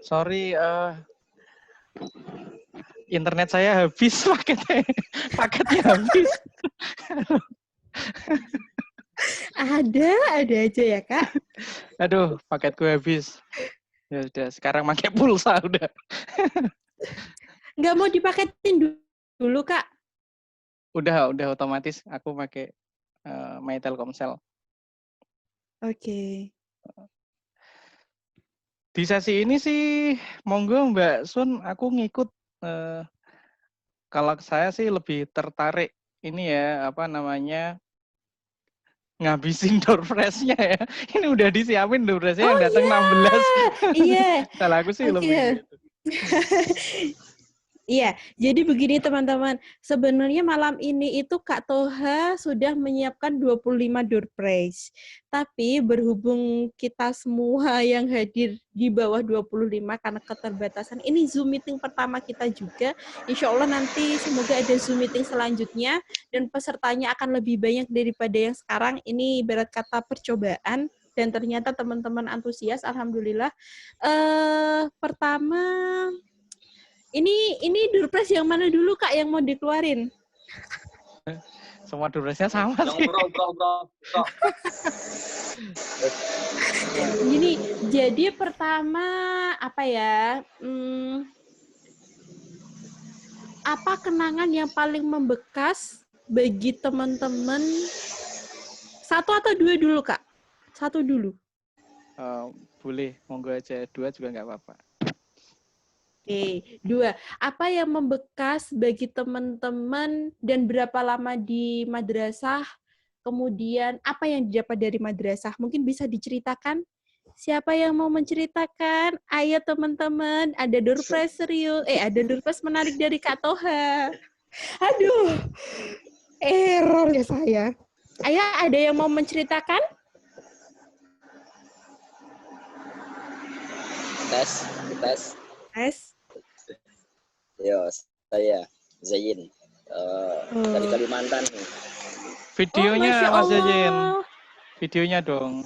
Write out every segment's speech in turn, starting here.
Sorry, internet saya habis paketnya habis. Ada aja ya, Kak. Aduh, paketku habis. Ya udah, sekarang pakai pulsa udah. Nggak mau dipaketin dulu, Kak? Udah otomatis aku pakai My Telkomsel. Oke. Di sesi ini sih, monggo Mbak Sun, aku ngikut. Kalau saya sih lebih tertarik ini ya, apa namanya, ngabisin door prize-nya ya. Ini udah disiapin door prize-nya yang datang 16. Iya. Kalau aku sih lebih gitu. Iya, jadi begini teman-teman. Sebenarnya malam ini itu Kak Toha sudah menyiapkan 25 door prize. Tapi berhubung kita semua yang hadir di bawah 25 karena keterbatasan, ini Zoom meeting pertama kita juga. Insya Allah nanti semoga ada Zoom meeting selanjutnya dan pesertanya akan lebih banyak daripada yang sekarang. Ini ibarat kata percobaan. Dan ternyata teman-teman antusias, alhamdulillah. Pertama, ini door prize yang mana dulu Kak yang mau dikeluarin? Semua door prize-nya sama sih. Gini, jadi pertama apa ya? Apa kenangan yang paling membekas bagi teman-teman? Satu atau dua dulu Kak? Satu dulu. Boleh, monggo aja. 2 juga nggak apa-apa. Oke, 2. Apa yang membekas bagi teman-teman dan berapa lama di madrasah? Kemudian apa yang didapat dari madrasah? Mungkin bisa diceritakan? Siapa yang mau menceritakan? Ayo teman-teman, ada door prize serius. Ada door prize menarik dari Kak Toha. Aduh, error ya saya. Ayo, ada yang mau menceritakan? Tes. Yo, saya Zain dari Kalimantan. Videonya Mas Zain. Videonya dong.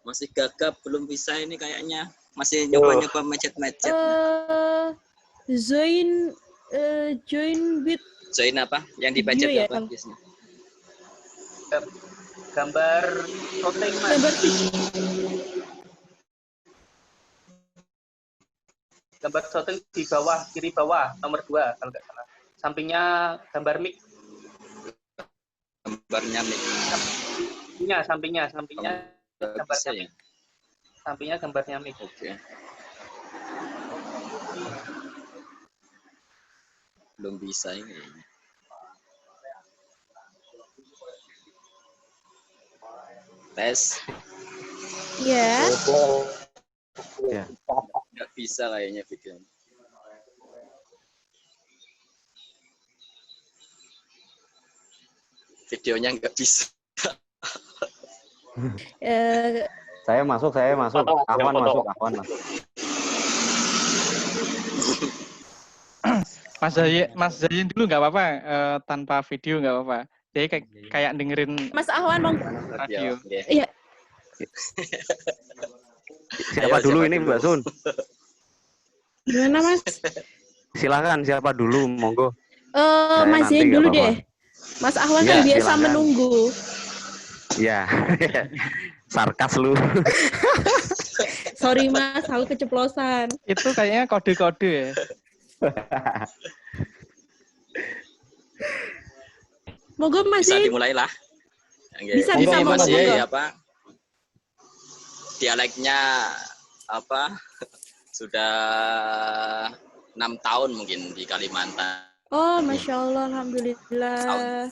Masih gagap, belum bisa ini kayaknya. Masih nyoba-nyoba macet-macet. Join with Join apa? Yang dipacet ya, apa? Gambar shooting, Mas. Gambar shooting di bawah, kiri bawah, nomor 2 kalau nggak salah. Sampingnya gambar mic. Gambarnya mic. Sampingnya gambarnya mic. Sampingnya gambarnya mic. Oke. Belum bisa ini. Tes. Iya. Ya. Nggak bisa kayaknya video. Videonya nggak bisa. Saya masuk. Ahwan masuk. Mas Zain dulu nggak apa-apa, tanpa video nggak apa-apa. Jadi kayak dengerin Mas Ahwan mau radio. Iya. Siapa dulu ini Mbak Sun? Gimana Mas? Silakan siapa dulu, monggo. Mas Zain dulu deh. Mas Ahwan kan biasa menunggu. Ya. Sarkas lu. Sorry Mas, aku keceplosan. Itu kayaknya kode-kode ya. Monggo Mas Bisa Zain. dimulai lah. Bisa Mas monggo. Apa? Dialeknya apa? Sudah 6 tahun mungkin di Kalimantan. Oh, Masya Allah, alhamdulillah.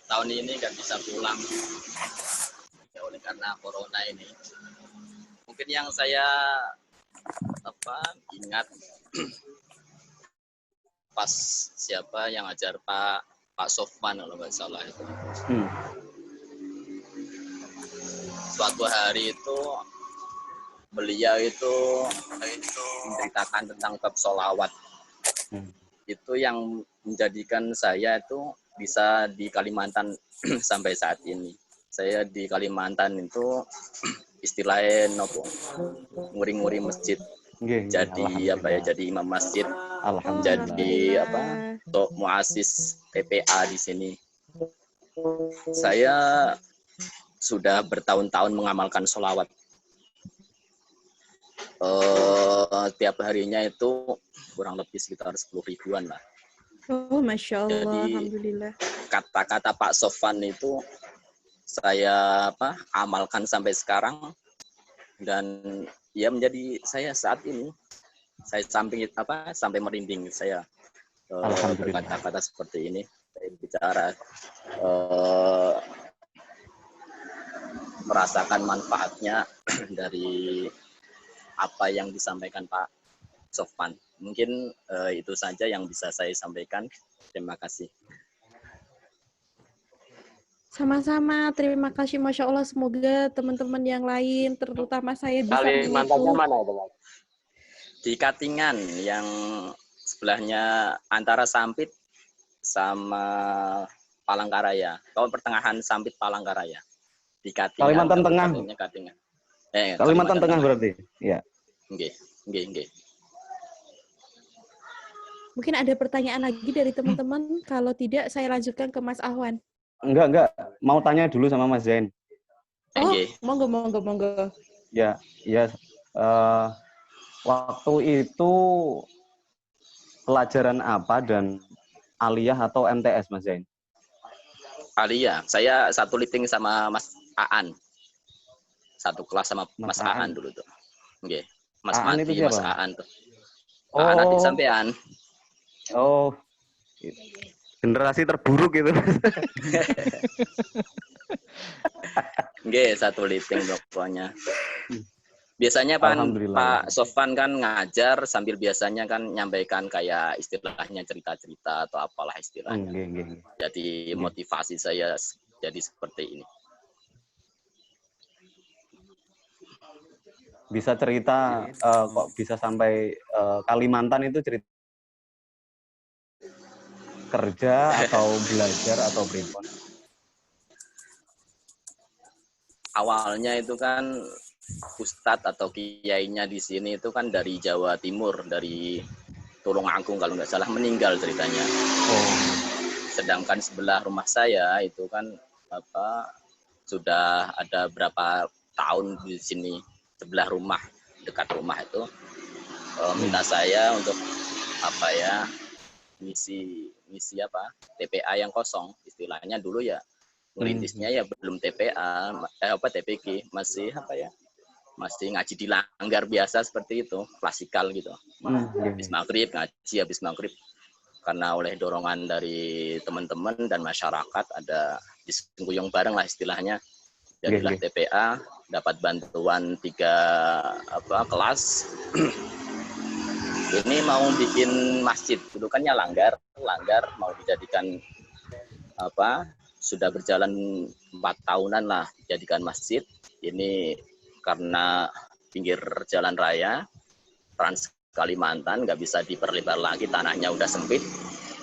Tahun ini nggak bisa pulang ya, oleh karena corona ini. Mungkin yang saya ingat pas siapa yang ajar Pak Sofwan kalau nggak salah itu. Suatu hari itu beliau itu menceritakan tentang bab sholawat. Itu yang menjadikan saya itu bisa di Kalimantan sampai saat ini. Saya di Kalimantan itu istilahnya nopo nguri-nguri masjid Nggih, jadi apa ya, jadi imam masjid, jadi apa, untuk muasis TPA di sini. Saya sudah bertahun-tahun mengamalkan sholawat. Tiap harinya itu kurang lebih sekitar 10 ribuan lah. Oh, Masya Allah, Jadi, Alhamdulillah. Kata-kata Pak Sofwan itu saya amalkan sampai sekarang, dan ya menjadi saya saat ini. Saya sampai merinding saya berkata-kata seperti ini. Saya bicara merasakan manfaatnya dari apa yang disampaikan Pak Sofwan. Mungkin itu saja yang bisa saya sampaikan. Terima kasih. Sama-sama, terima kasih, Masya Allah. Semoga teman-teman yang lain, terutama saya, bisa Kalimantannya mana itu, Mas? Di Katingan, yang sebelahnya antara Sampit sama Palangkaraya. Kalau pertengahan Sampit Palangkaraya. Di Katingan. Kalimantan Tengah. Katingan. Kalimantan Tengah berarti. Iya. Nggih. Mungkin ada pertanyaan lagi dari teman-teman. Kalau tidak, saya lanjutkan ke Mas Ahwan. Enggak. Mau tanya dulu sama Mas Zain. Oh, monggo. Ya. Waktu itu pelajaran apa dan aliyah atau MTS, Mas Zain? Aliyah. Saya satu liting sama Mas Aan. Satu kelas sama Mas Aan dulu tuh. Nggih. Mas Aan Mati, itu siapa? Mas Aan tuh. Aan adik sampean. Oh. Generasi terburuk itu. Nggih, satu liting pokoknya. Biasanya Pak Sofwan kan ngajar sambil biasanya kan nyampaikan kayak istilahnya cerita-cerita atau apalah istilahnya. Jadi motivasi saya jadi seperti ini. Bisa cerita kok bisa sampai Kalimantan itu cerita kerja atau belajar atau berapa? Awalnya itu kan Ustadz atau kiainya di sini itu kan dari Jawa Timur, dari Tulungagung kalau nggak salah, meninggal ceritanya. Sedangkan sebelah rumah saya itu kan sudah ada berapa tahun di sini, sebelah rumah, dekat rumah itu minta saya untuk ngisi TPA yang kosong istilahnya dulu ya. Merintisnya ya belum TPA, TPG, masih masih ngaji di langgar biasa seperti itu, klasikal gitu. Habis maghrib, karena oleh dorongan dari teman-teman dan masyarakat ada disengkuyung bareng lah istilahnya. Jadilah TPA, dapat bantuan 3 kelas. Ini mau bikin masjid, dulu kan ya langgar mau dijadikan sudah berjalan 4 tahunan lah dijadikan masjid. Ini karena pinggir jalan raya Trans Kalimantan nggak bisa diperlebar lagi, tanahnya udah sempit,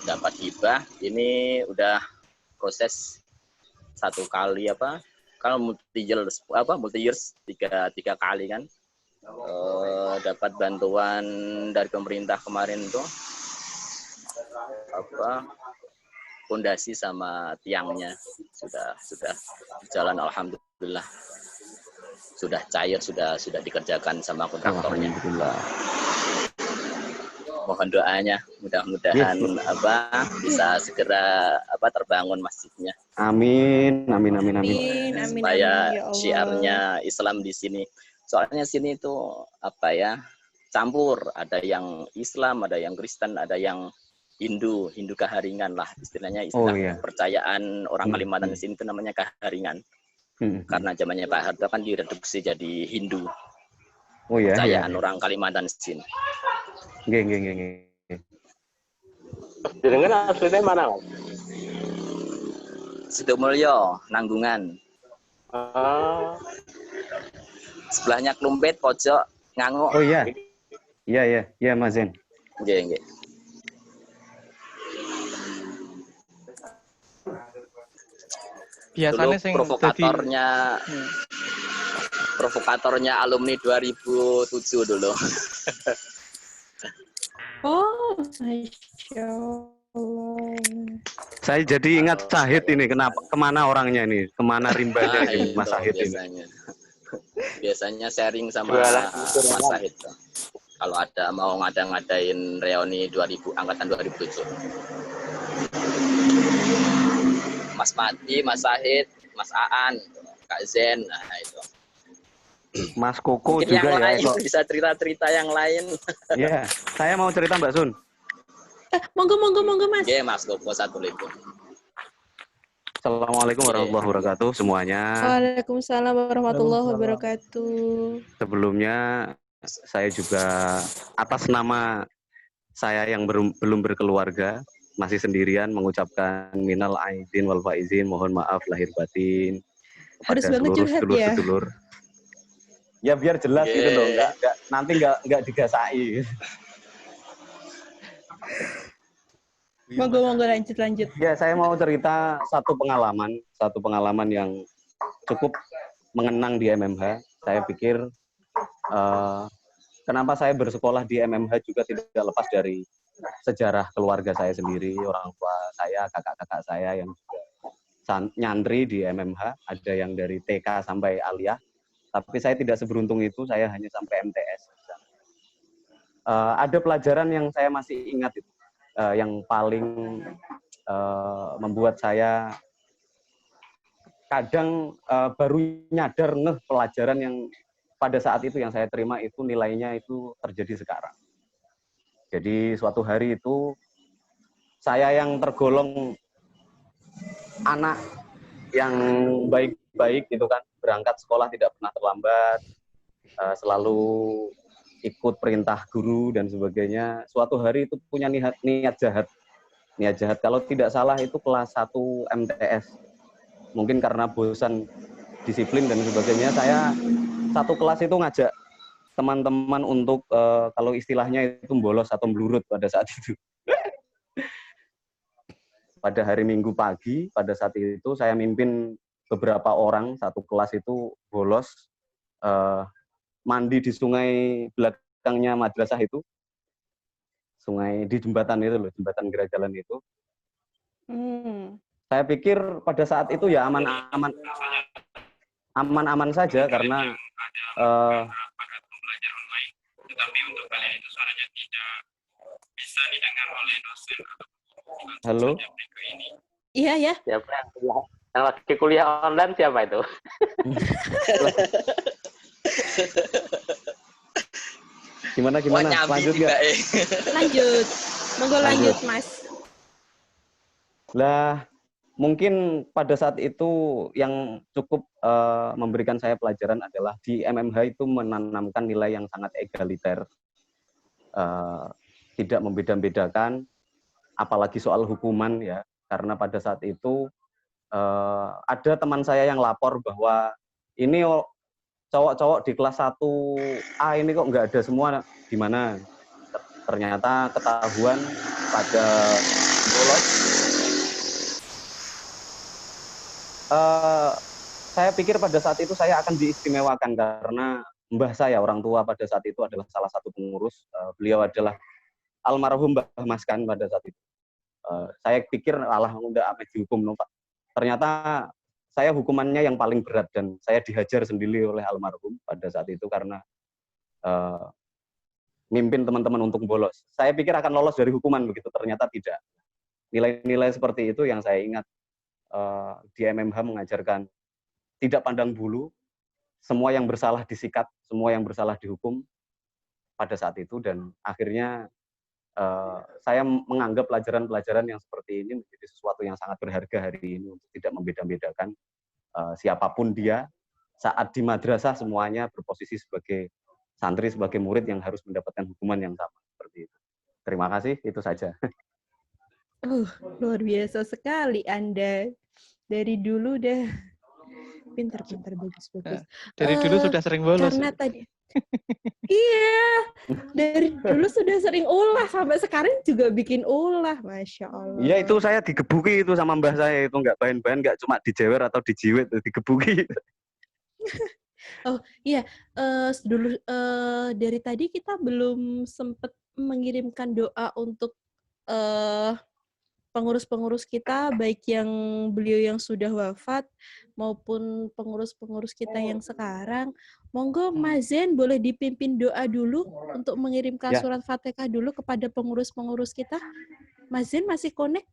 dapat hibah. Ini udah proses 1 kali kalau multi years 3 kali kan dapat bantuan dari pemerintah kemarin tuh fondasi sama tiangnya sudah berjalan, alhamdulillah. Sudah cair, sudah dikerjakan sama kontraktornya. Mohon doanya, mudah-mudahan bisa segera terbangun masjidnya. Amin. Supaya syiarnya Islam di sini. Soalnya sini itu campur, ada yang Islam, ada yang Kristen, ada yang Hindu Kaharingan lah istilahnya, kepercayaan orang Kalimantan di sini itu namanya Kaharingan. Karena zamannya Pak Harto kan direduksi jadi Hindu. Kepercayaan orang Kalimantan di sini. Nggih. Jenengan aslinya mana, Mas? Sidomulyo, Nanggungan. Sebelahnya Klumpit, pojok Nganguk. Oh iya. Iya, Mas Zen. Nggih. Biasanya sing provokatornya provokatornya alumni 2007 dulu. Oh, Masya Allah. Saya jadi ingat Sahid ini, kemana orangnya ini, kemana rimbanya Nah, ini, Mas itu Sahid ini. biasanya sharing sama Mas Sahid tuh. Kalau ada mau ngadain reuni 2000 angkatan 2007. Mas Mati, Mas Sahid, Mas Aan, Kak Zen, nah itu. Mas Koko Mungkin juga yang ya. lain bisa cerita-cerita yang lain. Iya, saya mau cerita Mbak Sun. Monggo Mas. Oke, Mas Koko Assalamualaikum. Assalamualaikum warahmatullahi wabarakatuh semuanya. Waalaikumsalam warahmatullahi wabarakatuh. Sebelumnya saya juga atas nama saya yang belum berkeluarga, masih sendirian, mengucapkan minal aidin wal faizin, mohon maaf lahir batin Harus kepada banget seluruh curhat ya. sedulur-sedulur. Ya biar jelas gitu loh, nanti nggak digasai. Monggo lanjut. Ya, saya mau cerita satu pengalaman yang cukup mengenang di MMH. Saya pikir kenapa saya bersekolah di MMH juga tidak lepas dari sejarah keluarga saya sendiri, orang tua saya, kakak-kakak saya yang juga nyantri di MMH, ada yang dari TK sampai aliyah. Tapi saya tidak seberuntung itu, saya hanya sampai MTS. Ada pelajaran yang saya masih ingat itu, yang paling membuat saya kadang baru nyadar pelajaran yang pada saat itu yang saya terima itu nilainya itu terjadi sekarang. Jadi suatu hari itu saya yang tergolong anak yang baik-baik gitu kan, berangkat sekolah tidak pernah terlambat, selalu ikut perintah guru dan sebagainya. Suatu hari itu punya niat jahat. Kalau tidak salah itu kelas 1 MTS. Mungkin karena bosan disiplin dan sebagainya, saya satu kelas itu ngajak teman-teman untuk kalau istilahnya itu bolos atau melurut pada saat itu. Pada hari Minggu pagi, pada saat itu saya mimpin beberapa orang, satu kelas itu bolos, mandi di sungai belakangnya madrasah itu, sungai di jembatan itu loh, jembatan Gerajalan itu. Saya pikir pada saat itu ya aman-aman saja karena tetapi untuk kalian itu suaranya tidak bisa didengar oleh dosen. Halo? Iya ya. Siapa yang lagi kuliah online siapa itu? Gimana? Lanjut nggak? Lanjut. Monggo lanjut, Mas. Lah, mungkin pada saat itu yang cukup memberikan saya pelajaran adalah di MMH itu menanamkan nilai yang sangat egaliter, tidak membeda-bedakan, apalagi soal hukuman ya, karena pada saat itu ada teman saya yang lapor bahwa ini cowok-cowok di kelas 1A ini kok nggak ada semua, gimana? Ternyata ketahuan pada bolos. Saya pikir pada saat itu saya akan diistimewakan karena mbah saya, orang tua pada saat itu adalah salah satu pengurus. Beliau adalah almarhum Mbah Maskan pada saat itu. Saya pikir alah udah apa dihukum no, Pak. Ternyata saya hukumannya yang paling berat dan saya dihajar sendiri oleh almarhum pada saat itu karena mimpin teman-teman untuk bolos. Saya pikir akan lolos dari hukuman begitu, ternyata tidak. Nilai-nilai seperti itu yang saya ingat. Di MMH mengajarkan tidak pandang bulu, semua yang bersalah disikat, semua yang bersalah dihukum pada saat itu, dan akhirnya saya menganggap pelajaran-pelajaran yang seperti ini menjadi sesuatu yang sangat berharga hari ini untuk tidak membeda-bedakan siapapun dia. Saat di madrasah semuanya berposisi sebagai santri, sebagai murid yang harus mendapatkan hukuman yang sama seperti itu. Terima kasih, itu saja. Luar biasa sekali Anda. Dari dulu udah pintar-pintar, bagus-bagus. Dari dulu sudah sering bolos. Karena tadi iya, dari dulu sudah sering ulah, sampai sekarang juga bikin ulah, Masya Allah. Iya, itu saya digebuki itu sama mbah saya, itu nggak bahan-bahan, nggak cuma dijewer atau dijiwet, digebuki. Oh iya, dulu dari tadi kita belum sempat mengirimkan doa untuk pengurus-pengurus kita, baik yang beliau yang sudah wafat maupun pengurus-pengurus kita yang sekarang. Monggo Mas Zen boleh dipimpin doa dulu untuk mengirimkan Ya. surat Fatihah dulu kepada pengurus-pengurus kita. Mas Zen masih connect?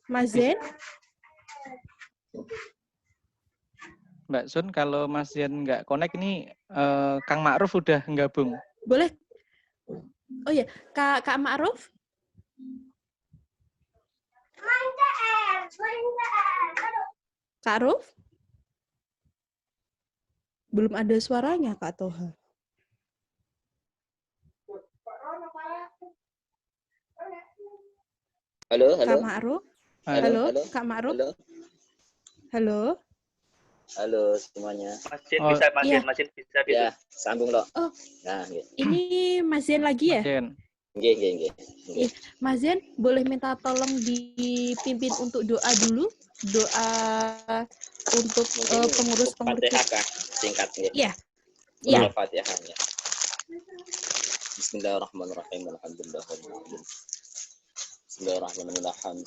Mas Zen? Mbak Sun, kalau Mas Zen nggak connect ini Kang Ma'ruf udah gabung. Boleh? Oh iya, Kak Ma'ruf? Kak Ruf? Belum ada suaranya, Kak Toha. Halo, Kak Ma'ruf? Halo, Kak Ma'ruf? Halo. Halo? Halo semuanya. Masih bisa Ya, sambung loh. Oh. Nah, gitu. Ini Mas Zen lagi ya? Mas Zen. Nggih. Mas Zen, boleh minta tolong dipimpin untuk doa dulu? Doa untuk pengurus-pengurus. Fatihah kah? Singkat nggih. Iya. Iya. Fatihahnya. Bismillahirrahmanirrahim. Alhamdulillahirabbil alamin. Bismillahirrahmanirrahim.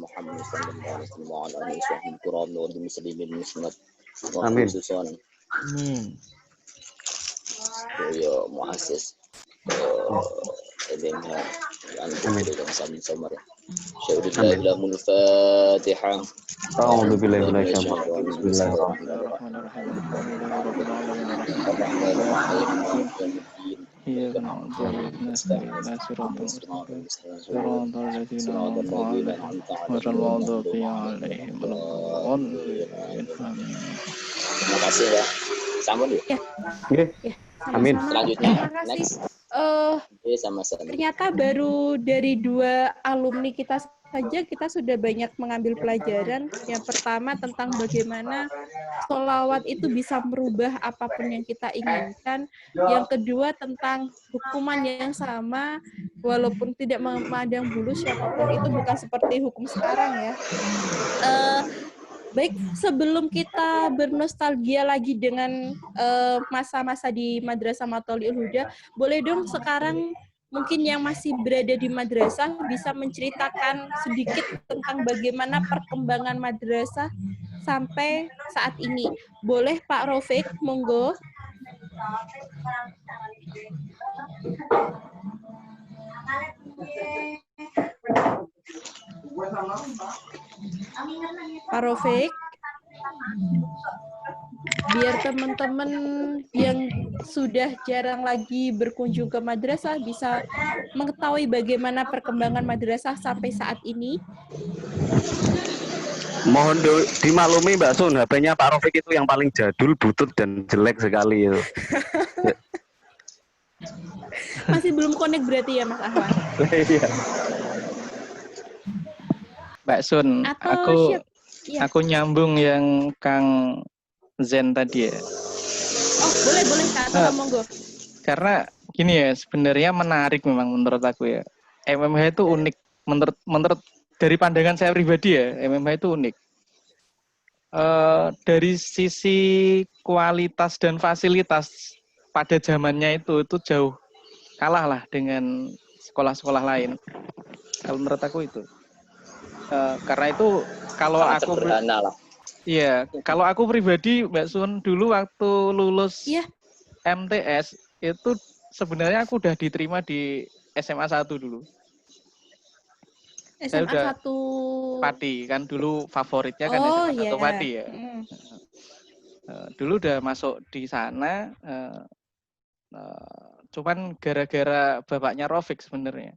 Muhammad sallallahu alaihi wasallam wa ala alihi wa muslimin muslimat. Amin. Ya muassis. Amin. Al-Fatihah. A'udzu billahi minasyaitonir rajim. Bismillahirrahmanirrahim. Iya, Terima kasih ya. Sambung yuk. Nggih. Amin. Selanjutnya, Terima kasih. next. Sama-sama. Ternyata baru dari 2 alumni kita saja kita sudah banyak mengambil pelajaran. Yang pertama tentang bagaimana sholawat itu bisa merubah apapun yang kita inginkan. Yang kedua tentang hukuman yang sama, walaupun tidak memandang bulu siapapun itu bukan seperti hukum sekarang ya. Baik, sebelum kita bernostalgia lagi dengan masa-masa di Madrasah Matoliul Huda, boleh dong sekarang mungkin yang masih berada di madrasah bisa menceritakan sedikit tentang bagaimana perkembangan madrasah sampai saat ini. Boleh Pak Raufik, monggo. Pak Raufik, biar teman-teman yang sudah jarang lagi berkunjung ke madrasah bisa mengetahui bagaimana perkembangan madrasah sampai saat ini. Mohon dimaklumi Mbak Sun, HP-nya Pak Raufik itu yang paling jadul, butut dan jelek sekali itu. Masih belum connect berarti ya Mas Ahwan? Iya. Mbak Sun, aku nyambung yang Kang Zen tadi ya. Oh, boleh Kak, monggo. Karena gini ya, sebenarnya menarik memang menurut aku ya. MMH itu unik menurut dari pandangan saya pribadi ya, MMH itu unik. Dari sisi kualitas dan fasilitas pada zamannya itu jauh kalah lah dengan sekolah-sekolah lain. Kalau menurut aku itu. Karena itu kalau sangat aku sederhana lah. Iya, kalau aku pribadi Mbak Sun dulu waktu lulus MTS itu sebenarnya aku udah diterima di SMA 1 dulu. SMA 1 Pati kan dulu favoritnya kan SMA 1 Pati ya. Dulu udah masuk di sana, cuman gara-gara bapaknya Raufik sebenarnya.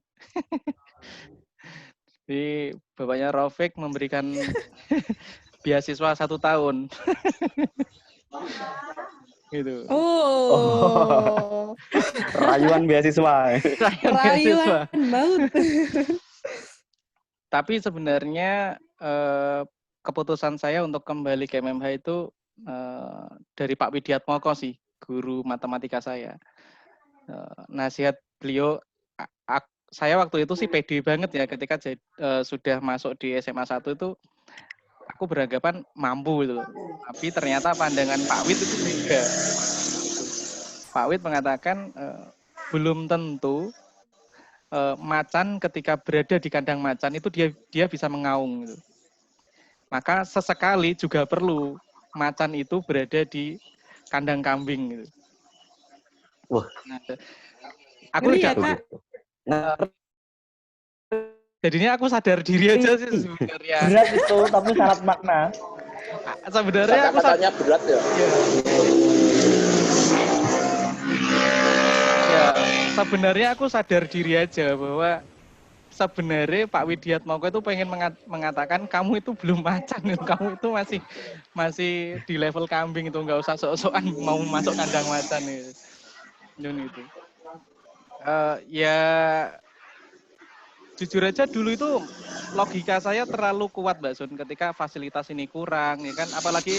Jadi bapaknya Raufik memberikan beasiswa 1 tahun. Gitu. Oh. Rayuan beasiswa. Rayuan maut. Tapi sebenarnya keputusan saya untuk kembali ke MMH itu dari Pak Widiatmoko sih, guru matematika saya. Nasihat beliau, saya waktu itu sih pede banget ya ketika sudah masuk di SMA 1 itu aku beranggapan mampu gitu. Tapi ternyata pandangan Pak Wid itu beda. Pak Wid mengatakan belum tentu macan ketika berada di kandang macan itu dia bisa mengaung gitu. Maka sesekali juga perlu macan itu berada di kandang kambing gitu. Wah. Nah, aku tidak Kak. jadinya aku sadar diri aja sih sebenarnya. Berat itu, tapi syarat makna. Sebenarnya aku kata-katanya berat ya. Ya, sebenarnya aku sadar diri aja bahwa sebenarnya Pak Widiatmoko itu pengen mengatakan kamu itu belum macan, kamu itu masih di level kambing itu, nggak usah sok-sokan mau masuk kandang macan itu. Ya jujur aja dulu itu logika saya terlalu kuat Mbak Sun ketika fasilitas ini kurang, ya kan, apalagi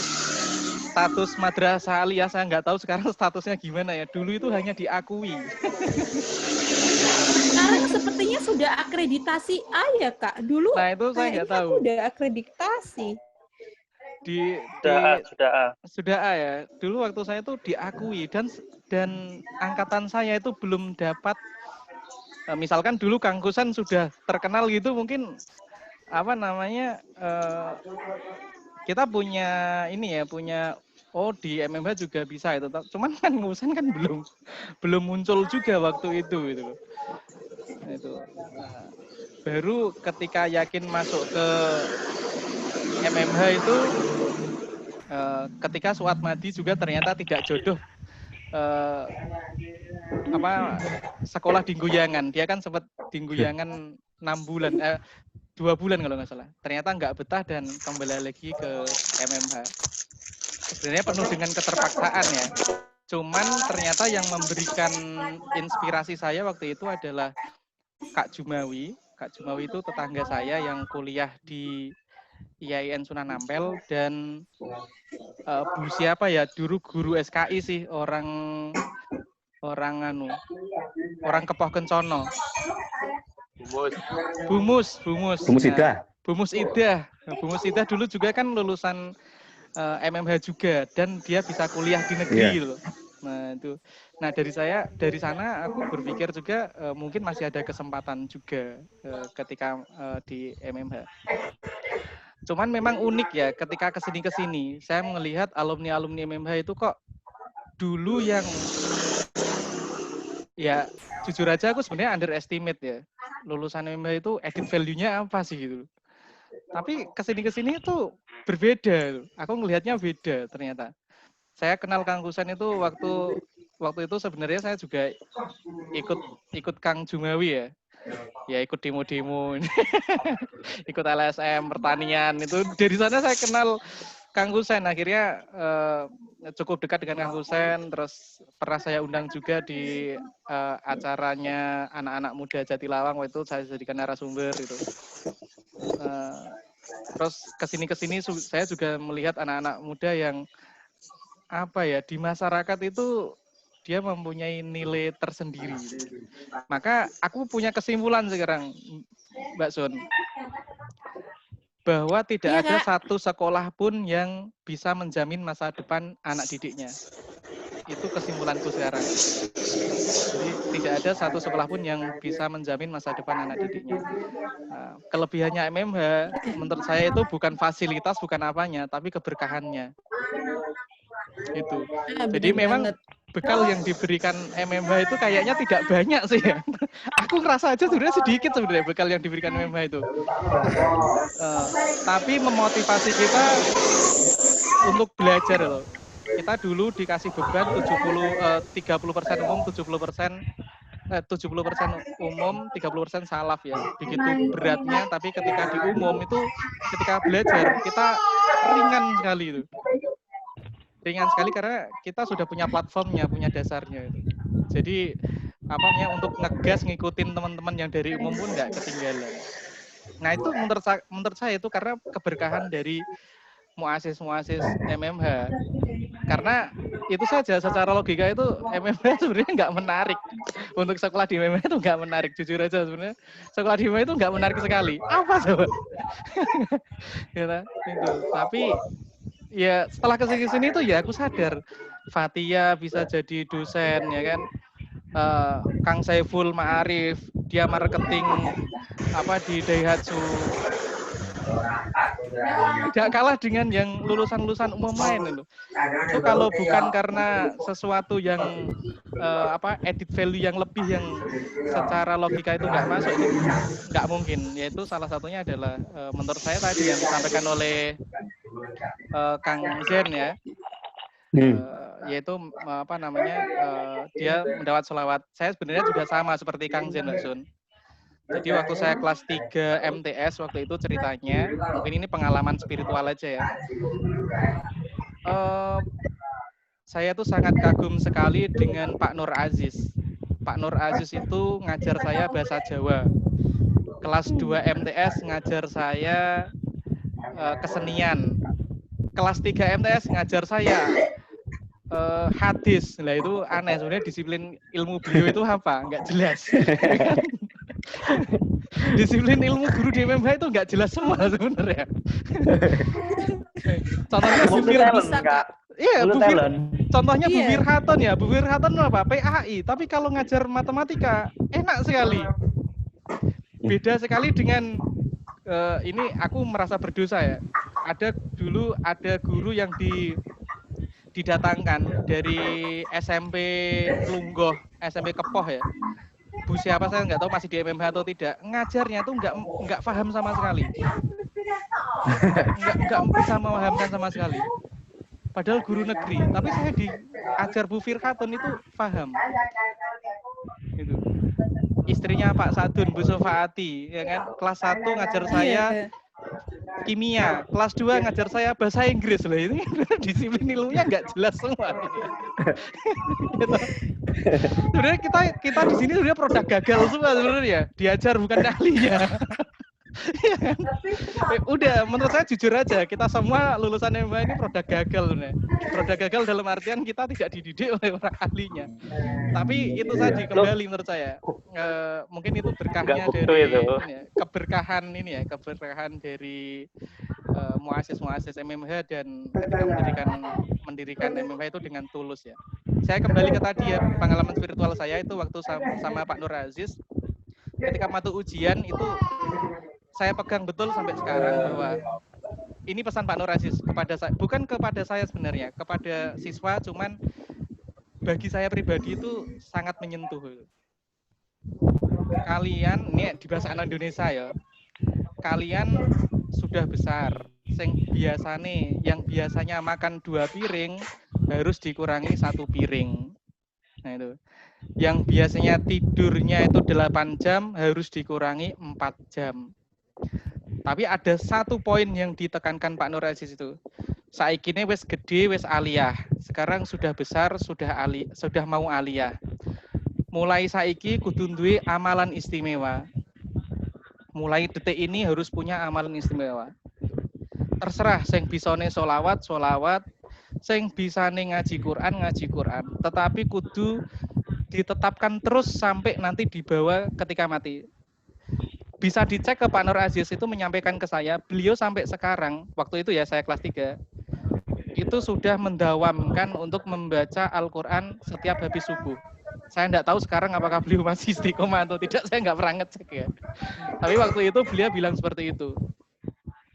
status madrasah aliyah saya nggak tahu sekarang statusnya gimana ya. Dulu itu hanya diakui. Sekarang sepertinya sudah akreditasi A ya Kak. Dulu nah itu saya nggak tahu. Udah akreditasi. Sudah A ya. Dulu waktu saya itu diakui dan angkatan saya itu belum dapat. Misalkan dulu Kang Kusan sudah terkenal gitu, mungkin apa namanya kita punya ini ya, punya di MMH juga bisa itu. Cuman kan Kusan kan belum muncul juga waktu itu gitu. Itu baru ketika yakin masuk ke MMH itu ketika Suat Madi juga ternyata tidak jodoh sekolah di Guyangan. Dia kan sempat di Guyangan 6 bulan 2 bulan kalau nggak salah. Ternyata nggak betah dan kembali lagi ke MMH. Sebenarnya penuh dengan keterpaksaan ya. Cuman ternyata yang memberikan inspirasi saya waktu itu adalah Kak Jumawi. Kak Jumawi itu tetangga saya yang kuliah di IAIN Sunan Ampel dan Bu siapa ya, dulu guru SKI sih, orang Kepoh Kencono. Bumus Ida. Bumus Ida dulu juga kan lulusan MMH juga dan dia bisa kuliah di negeri loh. Nah itu, dari sana aku berpikir juga mungkin masih ada kesempatan juga ketika di MMH. Cuman memang unik ya ketika kesini saya melihat alumni MMH itu kok dulu yang ya jujur aja aku sebenarnya underestimate ya, lulusan MMH itu added value-nya apa sih gitu. Tapi kesini itu berbeda, aku ngelihatnya beda ternyata. Saya kenal Kang Kusan itu waktu itu sebenarnya saya juga ikut Kang Jumawi ya ikut demo-demo, ikut LSM pertanian itu. Dari sana saya kenal Kang Kusen, akhirnya cukup dekat dengan Kang Kusen, terus pernah saya undang juga di acaranya anak-anak muda Jatilawang, waktu itu saya jadikan narasumber gitu. Terus kesini saya juga melihat anak-anak muda yang di masyarakat itu dia mempunyai nilai tersendiri. Maka aku punya kesimpulan sekarang, Mbak Sun, bahwa tidak ada satu sekolah pun yang bisa menjamin masa depan anak didiknya. Itu kesimpulanku sekarang. Jadi tidak ada satu sekolah pun yang bisa menjamin masa depan anak didiknya. Kelebihannya MMH menurut saya itu bukan fasilitas, bukan apanya, tapi keberkahannya. Itu. Jadi memang bekal yang diberikan MMH itu kayaknya tidak banyak sih ya. Aku ngerasa aja sebenarnya sedikit sebenarnya bekal yang diberikan MMH itu. Tapi memotivasi kita untuk belajar loh. Kita dulu dikasih beban 30% umum, 70% umum, 30% salaf ya. Begitu beratnya, tapi ketika di umum itu ketika belajar kita ringan sekali itu. Ringan sekali karena kita sudah punya platformnya, punya dasarnya itu. Jadi untuk ngegas ngikutin teman-teman yang dari umum pun nggak ketinggalan. Nah itu menurut saya itu karena keberkahan dari muasis MMH. Karena itu saja secara logika itu MMH sebenarnya nggak menarik. Untuk sekolah di MMH itu nggak menarik, jujur aja sebenarnya. Sekolah di MMH itu nggak menarik sekali. Apa coba? Gitu, itu. Tapi ya setelah kesini itu ya aku sadar Fatia bisa jadi dosen ya kan. Kang Saiful Ma'arif, dia marketing di Daihatsu. Tidak kalah dengan yang lulusan-lulusan umum lain itu. Itu kalau bukan karena sesuatu yang edit value yang lebih yang secara logika itu nggak masuk, itu nggak mungkin. Yaitu salah satunya adalah menurut saya tadi yang disampaikan oleh Kang Zen ya. Yaitu dia mendapat sholawat. Saya sebenarnya juga sama seperti Kang Zen, Mbak Sun. Jadi waktu saya kelas 3 MTS waktu itu ceritanya, mungkin ini pengalaman spiritual aja ya. Saya tuh sangat kagum sekali dengan Pak Nur Aziz. Pak Nur Aziz itu ngajar saya bahasa Jawa. Kelas 2 MTS ngajar saya kesenian. Kelas 3 MTS ngajar saya hadis. Lah itu aneh sebenarnya, disiplin ilmu beliau itu apa? Nggak jelas. Disiplin ilmu guru di MMH itu nggak jelas semua sebenarnya. Contohnya Bu Firhaton ya. Bu Firhaton apa? PAI. Tapi kalau ngajar matematika enak sekali. Beda sekali dengan ini aku merasa berdosa ya. Dulu ada guru yang didatangkan dari SMP Lunggoh, SMP Kepoh ya. Bu siapa saya nggak tahu, masih di MMH atau tidak. Ngajarnya tuh nggak paham sama sekali. Nggak bisa memahamkan sama sekali. Padahal guru negeri. Tapi saya diajar Bu Firhaton itu paham. Itu. Istrinya Pak Sadun, Bu Sofaati, ya kan? Kelas 1 ngajar saya kimia, kelas 2 ngajar saya bahasa Inggris loh. Ini disiplin ilmunya nggak jelas semua. Sebenarnya kita di sini sebenarnya produk gagal semua sebenarnya. Diajar bukan ahlinya. Udah, menurut saya jujur aja, kita semua lulusan MMH ini produk gagal sebenarnya. Produk gagal dalam artian kita tidak dididik oleh orang ahlinya. Tapi itu tadi kembali menurut saya. Mungkin itu berkahnya dari keberkahan ini ya, keberkahan dari muasis MMH dan ketika mendirikan MMH itu dengan tulus ya. Saya kembali ke tadi ya, pengalaman spiritual saya itu waktu sama Pak Nur Aziz. Ketika mata ujian itu saya pegang betul sampai sekarang bahwa ini pesan Pak Nur Aziz kepada saya, bukan kepada saya sebenarnya, kepada siswa, cuman bagi saya pribadi itu sangat menyentuh. Kalian, ini di bahasa Indonesia ya, kalian sudah besar, yang biasanya makan 2 piring harus dikurangi 1 piring. Nah itu. Yang biasanya tidurnya itu 8 jam harus dikurangi 4 jam. Tapi ada satu poin yang ditekankan Pak Nur Aziz itu. Saiki ini wis gede, wis aliyah. Sekarang sudah besar, sudah mau aliyah. Mulai saiki kudu duwe amalan istimewa. Mulai detik ini harus punya amalan istimewa. Terserah sing bisane sholawat, sing bisane ngaji Quran. Tetapi kudu ditetapkan terus sampai nanti dibawa ketika mati. Bisa dicek ke Pak Nur Aziz, itu menyampaikan ke saya, beliau sampai sekarang, waktu itu ya saya kelas 3, itu sudah mendawamkan untuk membaca Al-Quran setiap habis subuh. Saya tidak tahu sekarang apakah beliau masih istiqomah atau tidak, saya nggak pernah ngecek ya. Tapi waktu itu beliau bilang seperti itu.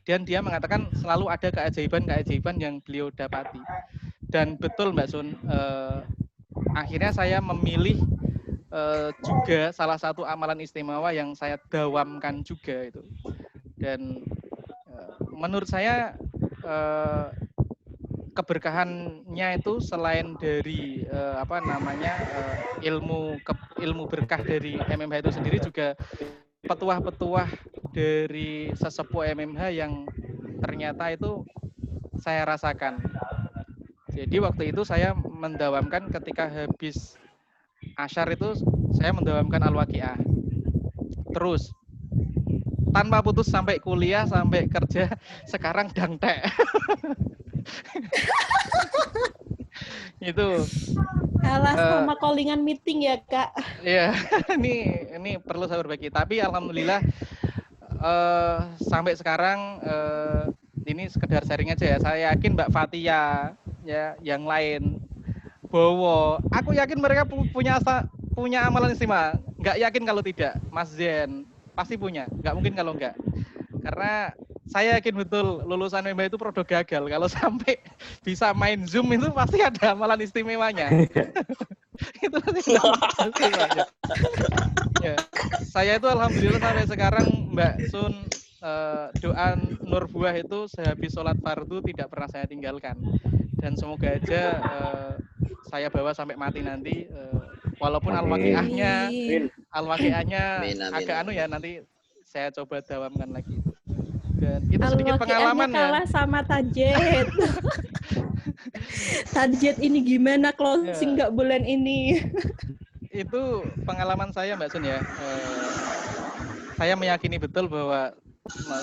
Dan dia mengatakan selalu ada keajaiban-keajaiban yang beliau dapati. Dan betul Mbak Sun, akhirnya saya memilih juga salah satu amalan istimewa yang saya dawamkan juga itu. Dan menurut saya keberkahannya itu selain dari ilmu berkah dari MMH itu sendiri, juga petuah-petuah dari sesepuh MMH yang ternyata itu saya rasakan. Jadi waktu itu saya mendawamkan ketika habis Asyar itu saya mendawamkan Al-Waqiah. Terus tanpa putus sampai kuliah, sampai kerja, sekarang dangtek. Itu Kalah sama callingan meeting ya, Kak. ya ini perlu saya berbagi. Tapi alhamdulillah sampai sekarang ini sekedar sharing aja ya. Saya yakin Mbak Fatia ya, yang lain Bowo, aku yakin mereka punya amalan istimewa. Nggak yakin kalau tidak. Mas Zen pasti punya. Nggak mungkin kalau nggak. Karena saya yakin betul lulusan MBA itu produk gagal. Kalau sampai bisa main Zoom itu pasti ada amalan istimewanya. Itu pasti istimewanya. Ya. Saya itu alhamdulillah sampai sekarang Mbak Sun doa Nur Buah itu sehabis sholat fardu tidak pernah saya tinggalkan. Dan semoga aja saya bawa sampai mati nanti, walaupun al-waqiahnya agak anu ya, nanti saya coba dawamkan lagi. Dan itu sedikit pengalaman ya. Kalah sama Tajet. Tajet ini gimana closing nggak bulan ini? Itu pengalaman saya Mbak Sun ya. Saya meyakini betul bahwa